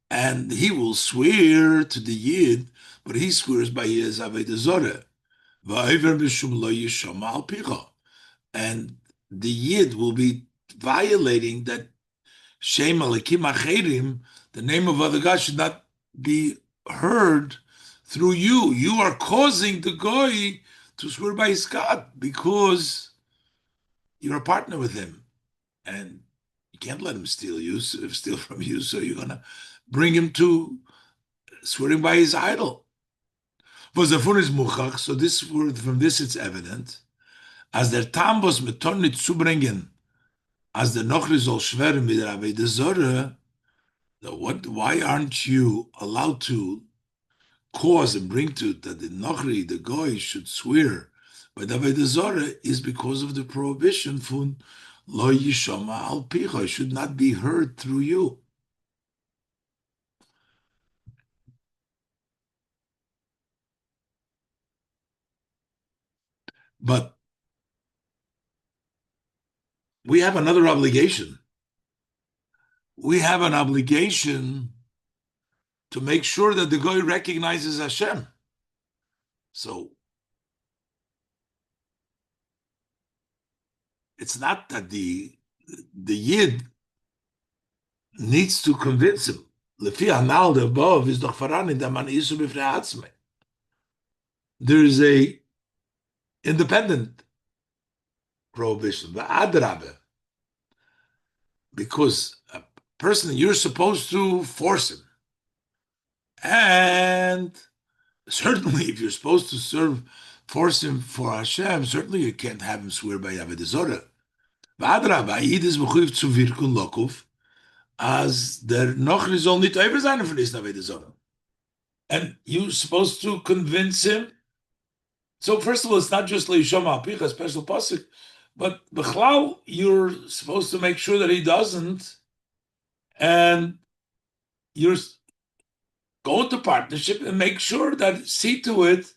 And he will swear to the yid, but he swears by his avodah zarah. And the yid will be violating that Shem Alekim Acherim, the name of other God, should not be heard through you. You are causing the goy to swear by his God because you're a partner with him, and you can't let him steal from you. So you're gonna bring him to swearing by his idol. So this word, from this it's evident, as der Tambos metonit zubringen, as der Nochri soll schweren mit der Avodah Zorah, why aren't you allowed to cause and bring to that the Nochri, the Goy, should swear by the Avodah Zorah is because of the prohibition from Lo Yishama Al Picha, should not be heard through you. But we have another obligation. We have an obligation to make sure that the Goy recognizes Hashem. So it's not that the Yid needs to convince him. Lefi hanal the above is doch voran der man Yisro b'fnei atzmei. There is a independent prohibition, the adrabe, because a person, you're supposed to force him. And certainly if you're supposed to force him for Hashem, certainly you can't have him swear by Avodah Zorah. Vadraba, Yid is mechuyev zu wirken lokov, as der Nochri soll nicht over sein von dieser Avodah. And you're supposed to convince him. So first of all, it's not just Leishom Alpicha, special pasuk, but B'chlal, you're supposed to make sure that he doesn't, and you're go into partnership and make sure that see to it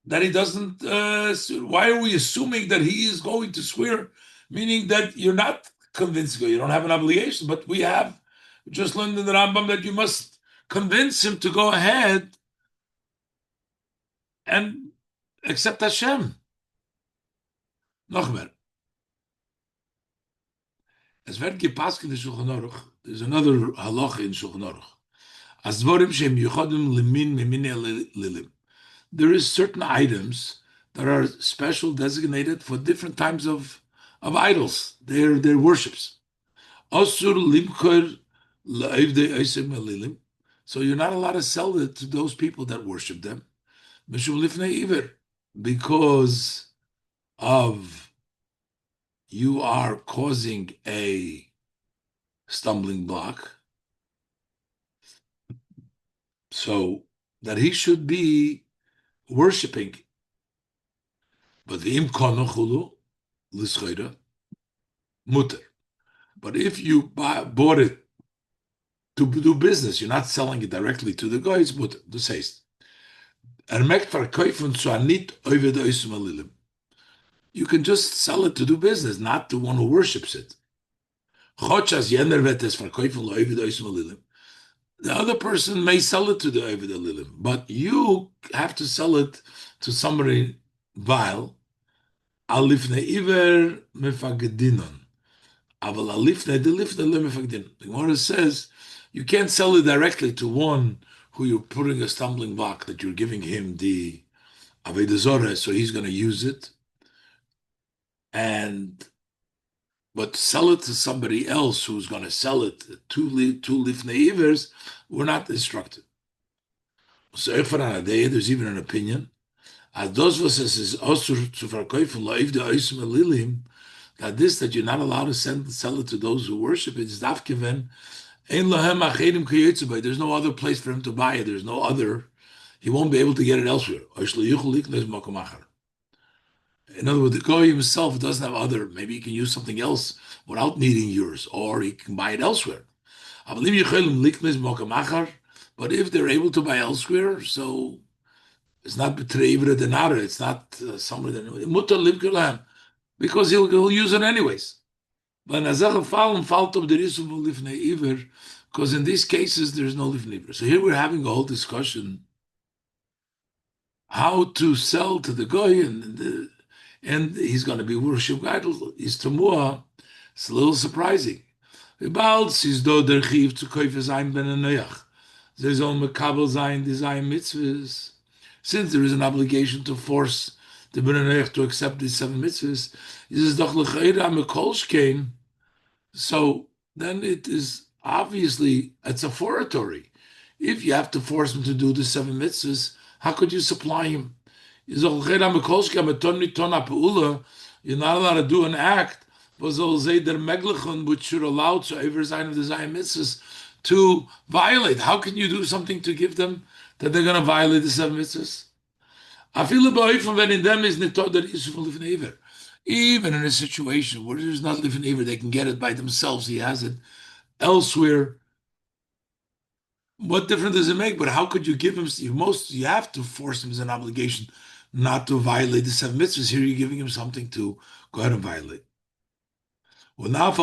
that he doesn't. Why are we assuming that he is going to swear? Meaning that you're not convincing him, you don't have an obligation, but we have just learned in the Rambam that you must convince him to go ahead and accept Hashem. Noch mehr. Es wird gepasst in the Shulchan Aruch. There's another halacha in Shulchan Aruch. As dvorim shem yuchadim limin mimine lilim. There is certain items that are special, designated for different types of idols, their worships. Asur limkor la'evdei osim lilim. So you're not allowed to sell it to those people that worship them. Mishum lifnei iver, because of you are causing a stumbling block, so that he should be worshiping. But the imkonochulu l'schoira mutter. But if you bought it to do business, you're not selling it directly to the guy, it's mutter. Das heißt, merkt verkaufen zu anit over the oisum. You can just sell it to do business, not to one who worships it. The other person may sell it to the Ovid Lilim, but you have to sell it to somebody vile. Alifne iver mefagdinon. Aval alifne delifne lemefagdin. The Gemara says you can't sell it directly to one who you're putting a stumbling block, that you're giving him the Avodah Zorah, so he's going to use it. But sell it to somebody else who's going to sell it to lifnei ivers, we're not instructed. So there's even an opinion. That this, that you're not allowed to sell it to those who worship it, is dafkiven. There's no other place for him to buy it. There's no other. He won't be able to get it elsewhere. In other words, the guy himself doesn't have other. Maybe he can use something else without needing yours, or he can buy it elsewhere. But if they're able to buy elsewhere, so it's not betreivre denara. It's not somewhere that mutter livkulam, because he'll use it anyways. But because in these cases there's no lifnei. So here we're having a whole discussion how to sell to the guy, and he's going to be worship idols. Is tamua. It's a little surprising. Since there is an obligation to force the ben noach to accept these 7 mitzvahs, so then it is obviously it's a foratory. If you have to force him to do the 7 mitzvahs, how could you supply him? You're not allowed to do an act which should allow to oversign of the Zion mitzvahs to violate. How can you do something to give them that they're going to violate the 7 mitzvahs? Even in a situation where there's not living ever, they can get it by themselves. He has it elsewhere. What difference does it make? But how could you give him? You have to force him as an obligation not to violate the 7 mitzvahs. Here you're giving him something to go ahead and violate. Well, now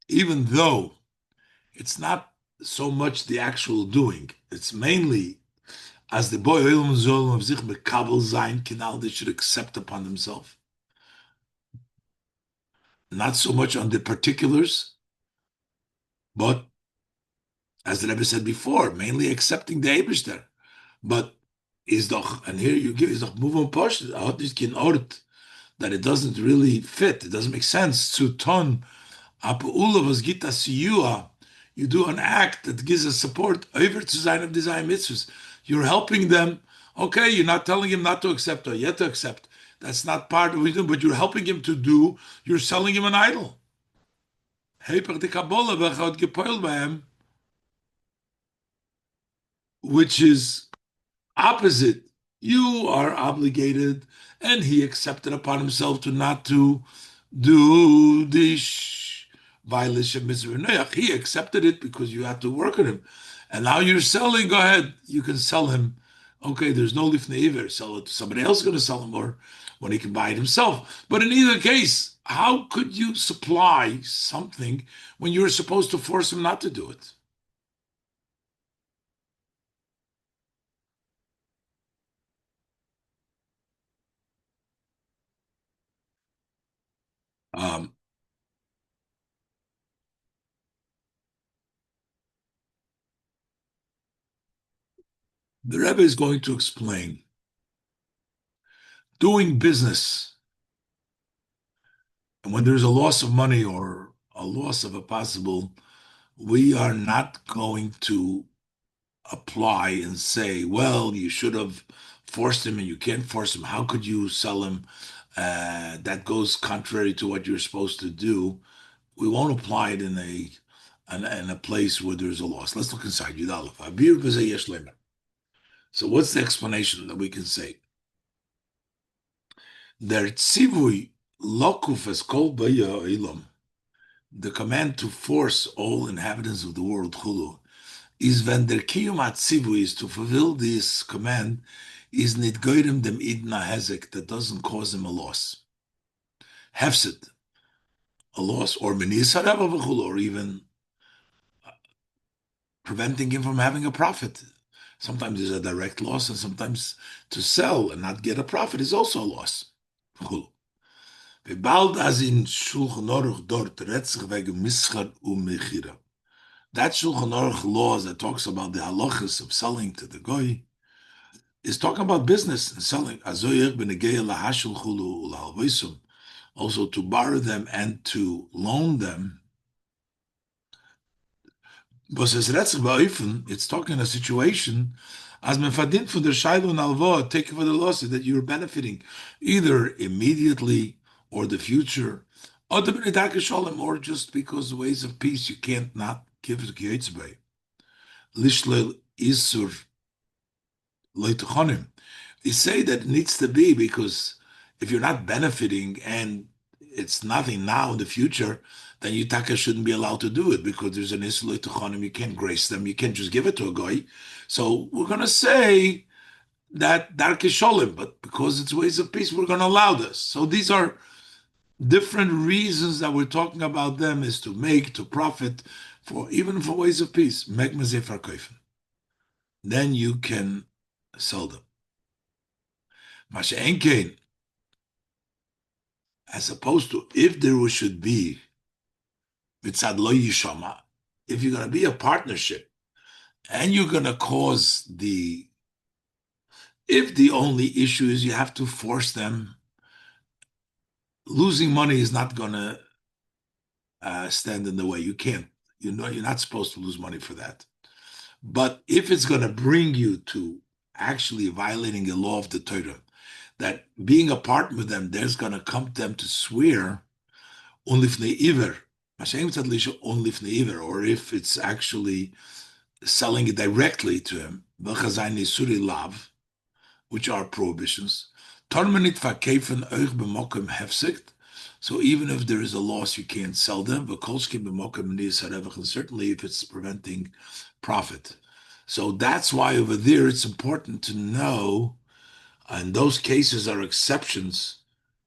even though it's not so much the actual doing, it's mainly as the boy of sich mekabel sein kinal, they should accept upon themselves. Not so much on the particulars, but as the Rebbe said before, mainly accepting the Eibishter. But is doch, and here you give is doch move on posh, that it doesn't really fit, it doesn't make sense to ton you do an act that gives a support over to Zayin of the Zayin mitzvahs. You're helping them Okay, you're not telling him not to accept or yet to accept. That's not part of wisdom, but you're helping him to do, you're selling him an idol. Hepech de Kabbalah v'chad gepoil b'hem, which is opposite. You are obligated, and he accepted upon himself to not to do this violation of mitzvah Noach. He accepted it because you had to work on him. And now you're selling, go ahead, you can sell him. Okay, there's no lifnei iver, sell it to somebody else going to sell him, or when he can buy it himself. But in either case, how could you supply something when you're supposed to force him not to do it? Um, the Rebbe is going to explain doing business, and when there's a loss of money or a loss of a possible, we are not going to apply and say, well, you should have forced him and you can't force him. How could you sell him? That goes contrary to what you're supposed to do. We won't apply it in a place where there's a loss. Let's look inside Yud Aleph. Abir v'zeh yesh lemer. So what's the explanation that we can say? Der tzivui lokuf es kol baya olam, the command to force all inhabitants of the world, chulu, is when der kiyum atzivu is to fulfill this command, is nit goyrem dem idna hezek, that doesn't cause him a loss. Hefsid, a loss, or menis harav or even preventing him from having a profit. Sometimes there's a direct loss, and sometimes to sell and not get a profit is also a loss. Chulu. Bald as in Shulchan Aruch dort retzich wegen Mischar Mechira. That Shulchan Aruch laws that talks about the halachas of selling to the goy is talking about business and selling. Azoyech b'negeya lahashul chulu u'lahalvoisum. Also to borrow them and to loan them. But as retzich ba'ofen, it's talking a situation as men verdient for the shaylo and alvoa, taking for the losses that you're benefiting either immediately or the future, or just because the ways of peace you can't not give to Kiyotzbei. Lishlel Isur Leitochonim. They say that it needs to be because if you're not benefiting and it's nothing now in the future, then you taka shouldn't be allowed to do it because there's an Isur Leitochonim. You can't grace them. You can't just give it to a guy. So we're going to say that Darke Sholim, but because it's ways of peace, we're going to allow this. So these are different reasons that we're talking about them is to make, to profit, for even for ways of peace. Then you can sell them. Masha'enkein, as opposed to if there should be mitzad lo yishama, if you're going to be a partnership and you're going to cause if the only issue is you have to force them, losing money is not going to stand in the way. You can't. You know, you're not supposed to lose money for that. But if it's going to bring you to actually violating a law of the Torah, that being a partner with them, there's going to come them to swear unlifnei iver, or if it's actually selling it directly to him, which are prohibitions. So even if there is a loss, you can't sell them. And certainly if it's preventing profit. So that's why over there it's important to know, and those cases are exceptions,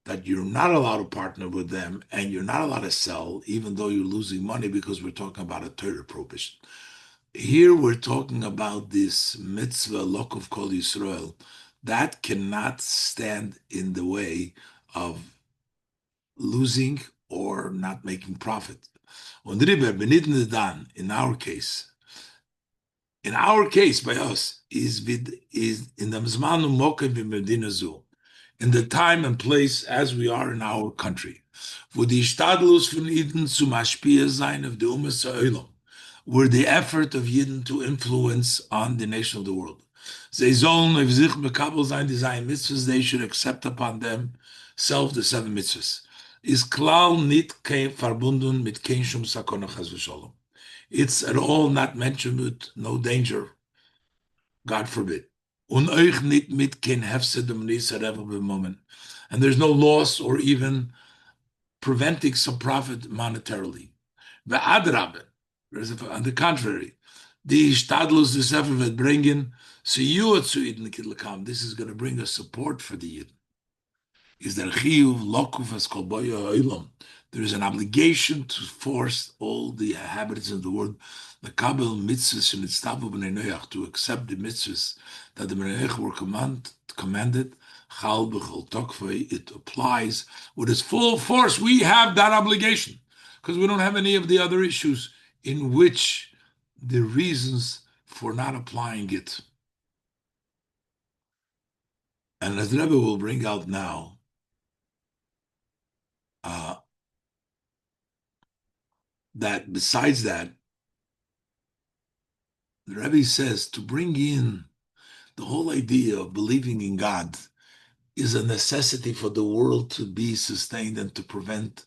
that you're not allowed to partner with them and you're not allowed to sell, even though you're losing money, because we're talking about a Torah prohibition. Here we're talking about this mitzvah lokov kol Yisrael that cannot stand in the way of losing or not making profit. In our case, by us, is in the Mzmanu Mokem v'Medina Zu, in the time and place as we are in our country. Wo die Stadlus von Eden zu Mashpia sein of the Ummah Sa'olam, where the effort of Yidden to influence on the nation of the world. They sollen if sich mekabel sein, die seine mitzvahs, they should accept upon themselves the seven mitzvahs. Is klal nit kein verbunden mit kein shum sakona chas v'sholom. It's at all not mentioned with no danger, God forbid. Und euch nit mit kein hefsedem nisa ever b'momen. And there's no loss or even preventing some profit monetarily. Ve'adrabe, on the contrary, the Stadlus the Sefer wird bringen, so you zu Eden Kidlekam. This is going to bring us support for the Yidden. Is there chiyuv lokuf as kol boya ha'olam? There is an obligation to force all the inhabitants of the world the kabel mitzvahs and mitzvahu b'nei Noach to accept the mitzvahs that the b'nei Noach were commanded. Chal b'chol tokvei, it applies with its full force. We have that obligation because we don't have any of the other issues in which the reasons for not applying it. And as the Rebbe will bring out now, that besides that, the Rebbe says to bring in the whole idea of believing in God is a necessity for the world to be sustained and to prevent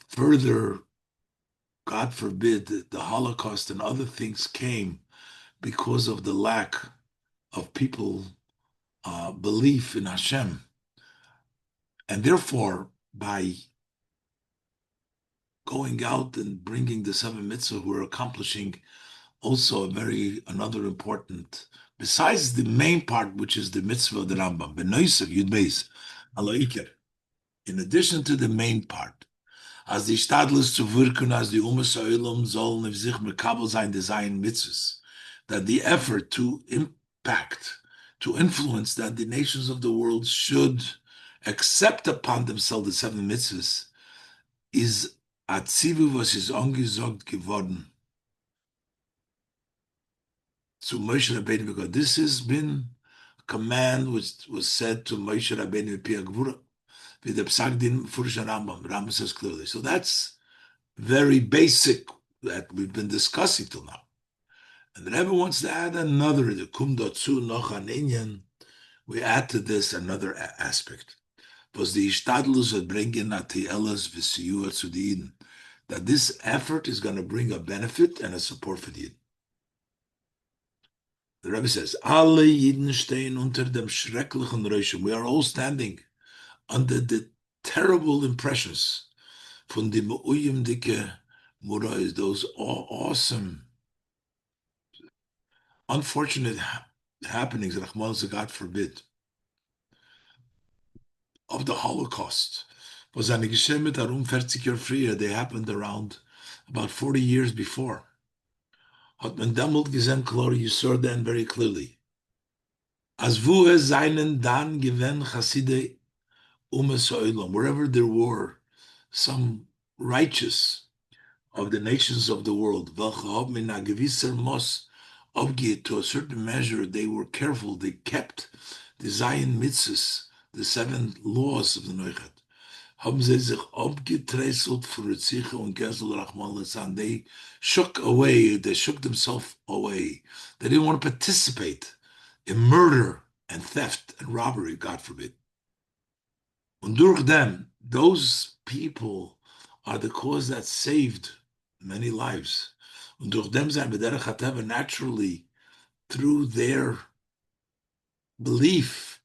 further, God forbid, the Holocaust and other things came because of the lack of people belief in Hashem. And therefore, by going out and bringing the seven mitzvah, we're accomplishing also another important, besides the main part, which is the mitzvah of the Rambam, benoisav yud beis aloiker. In addition to the main part, as the Stadlus zu wirken, as the Umas Ha'olam soll auf sich mekabel sein, the Zion mitzvahs, that the effort to impact, to influence, that the nations of the world should accept upon themselves the seven mitzvahs, is atzivu was is angesagt geworden to Moshe Rabbeinu, because this has been a command which was said to Moshe Rabbeinu Pi Gvura, with the Psak Din Fursha Rambam. Rambam says clearly. So that's very basic that we've been discussing till now. And the Rebbe wants to add another, the Kum Dotzu Noch An Inyan. We add to this another aspect. Was the Ishtadlus that bring in Ati Elas V'Siyua zu the Eden, that this effort is going to bring a benefit and a support for the Eden. The Rebbe says, Alle Yidden stehen unter dem schrecklichen Reushim. We are all standing under the terrible impressions von die Me'uyim dike Murais, those awesome, unfortunate happenings, God forbid, of the Holocaust. Was eine Geschehen darum 40 Jahre früher. They happened around about 40 years before. Hat man damals gesehen, klar, you saw then very clearly. As wo es seinen dann gewen Chassidei Umas Ha'olam, wherever there were some righteous of the nations of the world, to a certain measure, they were careful, they kept the Zion mitzvahs, the seven laws of the Neuchat. Haben sie sich abgetresselt für Ziche und Gesel Rachman Litzan. They shook away, they shook themselves away. They didn't want to participate in murder and theft and robbery, God forbid. Und durch them, those people are the cause that saved many lives. Und durch them sein b'derech hateva, naturally, through their belief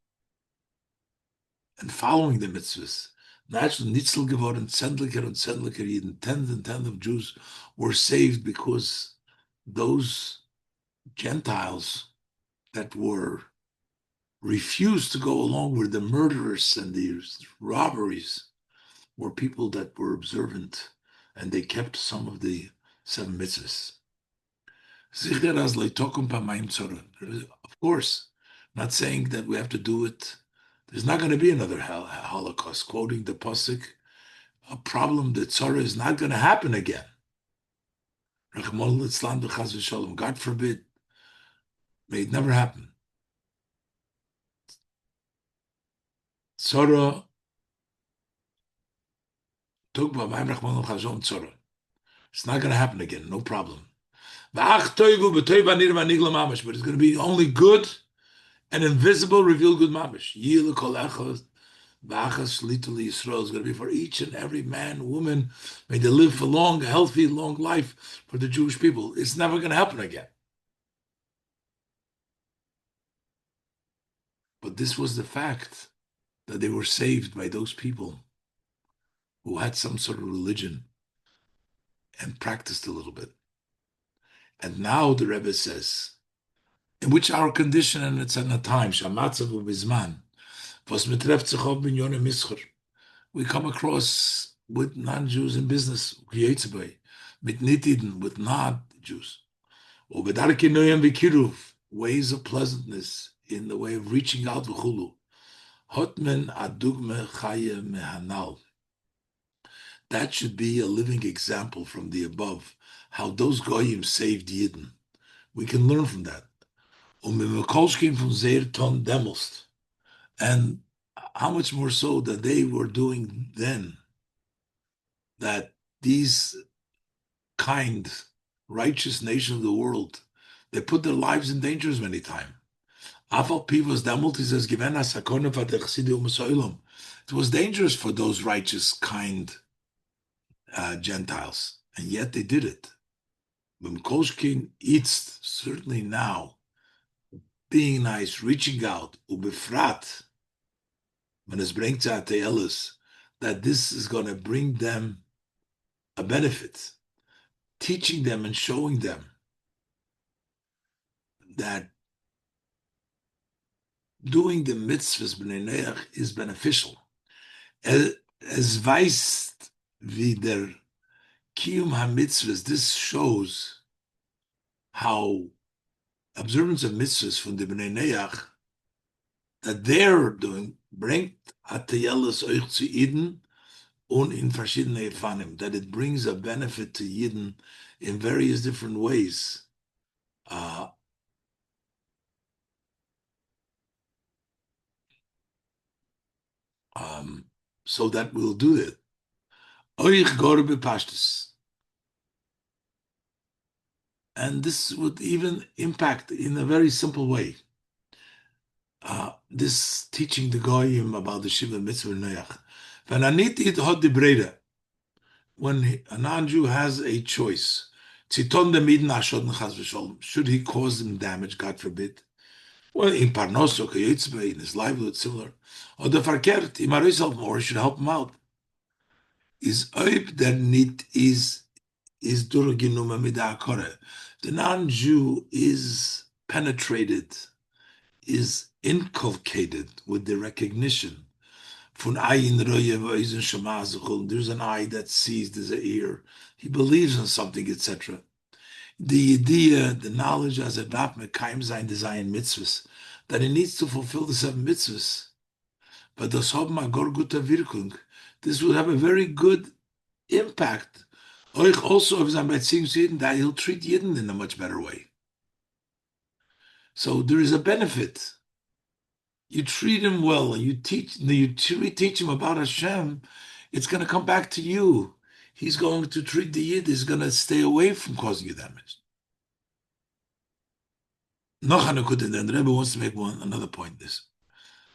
and following the mitzvahs, naturally, Nitzel geworden, Zendliker und Zendliker Yidden, tens and tens of Jews were saved because those Gentiles that were refused to go along with the murderers and the robberies were people that were observant, and they kept some of the seven mitzvahs. Of course, not saying that we have to do it. There's not going to be another Holocaust. Quoting the pasuk, a problem that tzara is not going to happen again. God forbid. May it never happen. Tzara. It's not going to happen again. No problem. But it's going to be only good An invisible revealed good mamish. Yil kol echad v'achas shlitu Yisro is going to be for each and every man, woman. May they live for long, healthy, long life for the Jewish people. It's never going to happen again. But this was the fact that they were saved by those people who had some sort of religion and practiced a little bit. And now the Rebbe says, in which our condition, and it's at a time, shamatzav ubizman, was mitreft sich auf minyone mischur. We come across with non-Jews in business, mit nitiden, with not-Jews. Ubedarki noyam vikiruv, ways of pleasantness, in the way of reaching out v'chulu. Hotmen adugme chaye mehanal. That should be a living example from the above, how those goyim saved Yidden. We can learn from that. Umimekolshkim from Zeir ton demost. And how much more so that they were doing then, that these kind, righteous nations of the world, they put their lives in danger many times. It was dangerous for those righteous, kind Gentiles, and yet they did it. Kolshkin eats certainly now, being nice, reaching out, ubefrat, when es bringt that this is going to bring them a benefit, teaching them and showing them that doing the mitzvahs b'nei is beneficial. Es weist wie der Kiyum HaMitzvahs, this shows how observance of mitzvahs from the Bnei Neach that they're doing bringt Atayelus euch zu Eden und in verschiedene Efanim, that it brings a benefit to Yidden in various different ways. So that we'll do it. Euch gorbe pashtus. And this would even impact in a very simple way. This teaching the Goyim about the Shiva Mitzvah Noach. When a non-Jew has a choice, should he cause them damage, God forbid? Well, in Parnoso, in his livelihood, similar. Or the Farkert, or should help him out. Is oib der nit is durchgenommen mit der Akore. The non-Jew is penetrated, is inculcated with the recognition. There's an eye that sees, there's an ear. He believes in something, etc. The idea, the knowledge as a darf mekayim sein design mitzvahs, that he needs to fulfill the 7 mitzvahs. But das haben a gute Wirkung. This will have a very good impact. Also, if I'm seeing Yidden, that he'll treat Yidden in a much better way. So there is a benefit. You treat him well, and you teach him about Hashem, it's going to come back to you. He's going to treat the Yid, he's going to stay away from causing you damage. Then the Rebbe wants to make another point. This,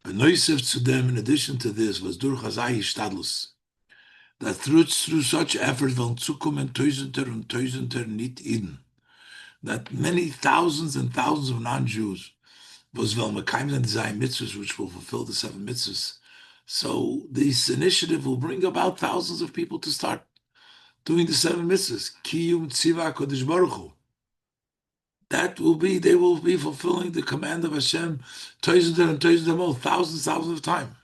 but Noisef to them, in addition to this, was durch Hazai Shtadlus, that through such effort von zukommen Tausender und Tausender nicht in, that many thousands and thousands of non-Jews was vel mekayim and design mitzvahs, which will fulfill the 7 mitzvahs. So this initiative will bring about thousands of people to start doing the 7 mitzvahs. Kiyum tziva kodesh baruch hu. That will be, they will be fulfilling the command of Hashem, Tausender and Tausender more, thousands of times.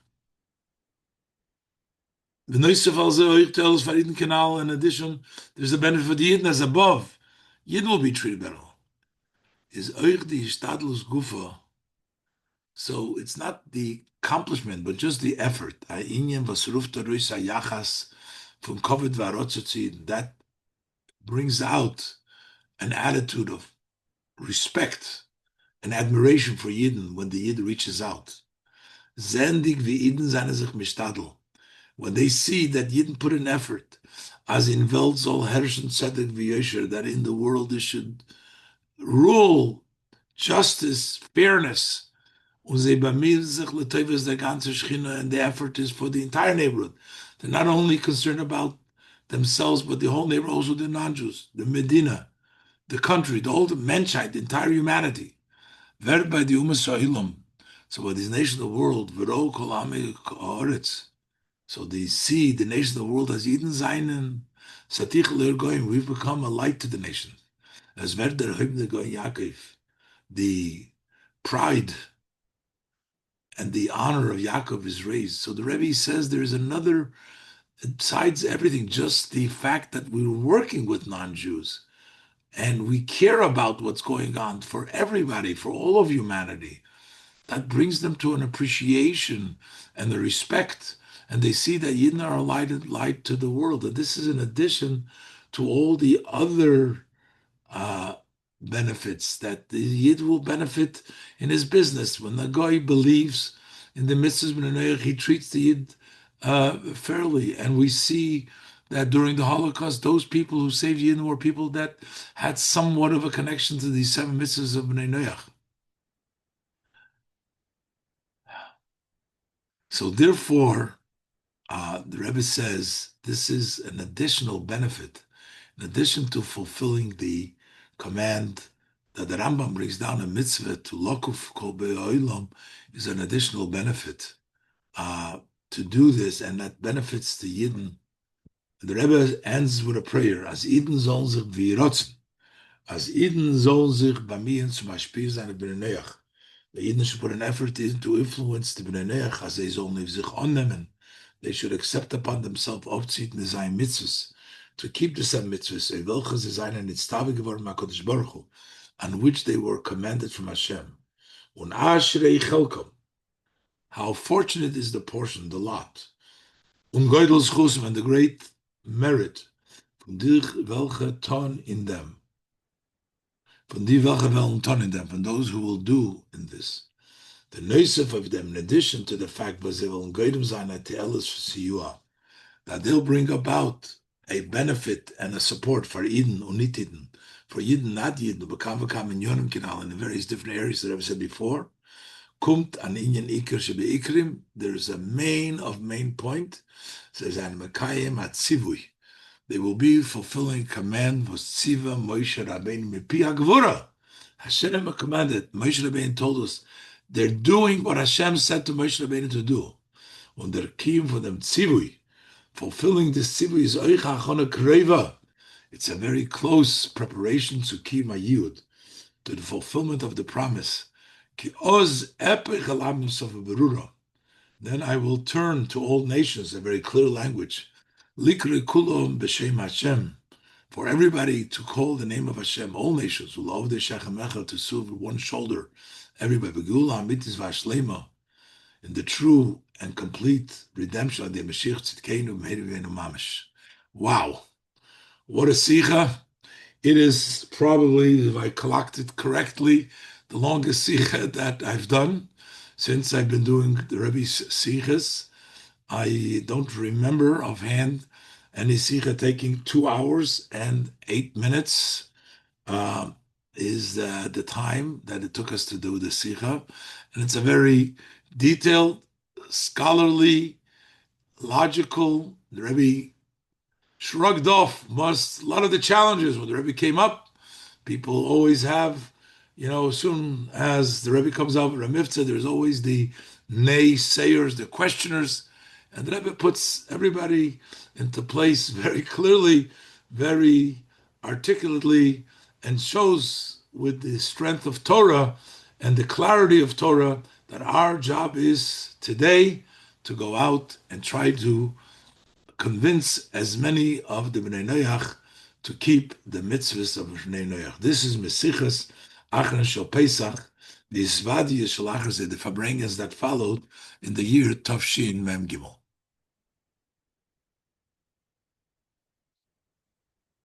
The Noisef also tells for Eden Canal, in addition, there's a benefit for the Yidden as above. Yidden will be treated better. Is euch die Stadlus Gufa. So it's not the accomplishment, but just the effort. That brings out an attitude of respect and admiration for Yidden when the Yid reaches out. Zendig wie Yidden seine sich mishtadl. When they see that Yidden put an effort, as in Welt soll herrschen tzedek v'yosher, that in the world they should rule justice, fairness, Und sie bemühen sich, l'toivos der ganze Shechina, and the effort is for the entire neighborhood. They're not only concerned about themselves, but the whole neighborhood, also the non-Jews, the Medina, the country, the whole Menschheit, the entire humanity. Wer bei die Umas Ha'olam. So by these nations of the world, v'ro kol amei ha'aretz. So they see the nations of the world as Eden Zainen, Satich Ler Goyim, we've become a light to the nations. As Verder Hibne Goy Yaakov, the pride and the honor of Yaakov is raised. So the Rebbe says there is another, besides everything, just the fact that we're working with non-Jews and we care about what's going on for everybody, for all of humanity. That brings them to an appreciation and the respect, and they see that Yidden are a light to the world. And this is in addition to all the other benefits that the Yid will benefit in his business. When the guy believes in the mitzvahs b'nei Noach, he treats the Yid fairly. And we see that during the Holocaust, those people who saved Yidden were people that had somewhat of a connection to these 7 mitzvahs of b'nei Noach. So therefore, the Rebbe says this is an additional benefit, in addition to fulfilling the command that the Rambam brings down, a mitzvah to lokuf kol be'olam, is an additional benefit to do this, and that benefits the Yidden. The Rebbe ends with a prayer: As Yidden sollen sich v'yirotzen, as Yidden sollen sich bei mir zum Beispiel seine b'nei Noach. The Yidden should put an effort in to influence the b'nei Noach, as they sollen sich annehmen. They should accept upon themselves aufziehen the seine mitzvahs, to keep the 7 mitzvahs, welche sie seien nitztave geworden HaKadosh Baruch Hu, on which they were commanded from Hashem. Und ashrei chelkom, how fortunate is the portion, the lot. Und goydel schusum, and the great merit, from die welche ton in them, from die welche welchen ton in them, from those who will do in this. The neusef of them, in addition to the fact that they will goydem sein at te'elis siyua, that they'll bring about a benefit and a support for Eden or not Eden, for Yidden, not Yidden, Bekam in Yonim Kinal in the various different areas that I've said before. Kumt an Inyan Iker Shebe Ikrim, there's a main point, says an Mekayim at Sivui. They will be fulfilling command was Tziva Moshe Rabbeinu Mipi HaGvura. Hashem commanded, Moshe Rabbeinu told us, they're doing what Hashem said to Moshe Rabbeinu to do. When they're keen for them Tzivui, fulfilling this tzivui is oicha achona kreva. It's a very close preparation to kima yud, to the fulfillment of the promise. Ki oz epich alam sof berura. Then I will turn to all nations, a very clear language. Likri kulom b'shem Hashem, for everybody to call the name of Hashem. All nations will over the shechamecha to serve with one shoulder. Everybody begula amitis vashlema, in the true and complete redemption of the Mashiach Tzidkeinu Meirivenu Mamash. Wow, what a sicha! It is probably, if I collected correctly, the longest sicha that I've done since I've been doing the Rebbe's sichas. I don't remember offhand any sicha taking 2 hours and 8 minutes. Is the time that it took us to do the sicha, and it's a very detailed, scholarly, logical. The Rebbe shrugged off a lot of the challenges when the Rebbe came up. People always have, as soon as the Rebbe comes out with a mitzvah, there's always the naysayers, the questioners, and the Rebbe puts everybody into place very clearly, very articulately, and shows with the strength of Torah and the clarity of Torah that our job is today to go out and try to convince as many of the Bnei Noach to keep the mitzvahs of Bnei Noach. This is Sichos Achron Shel Pesach, the Isvadiyah Shel Achar, the Farbrengens that followed in the year Tavshin Mem Gimel.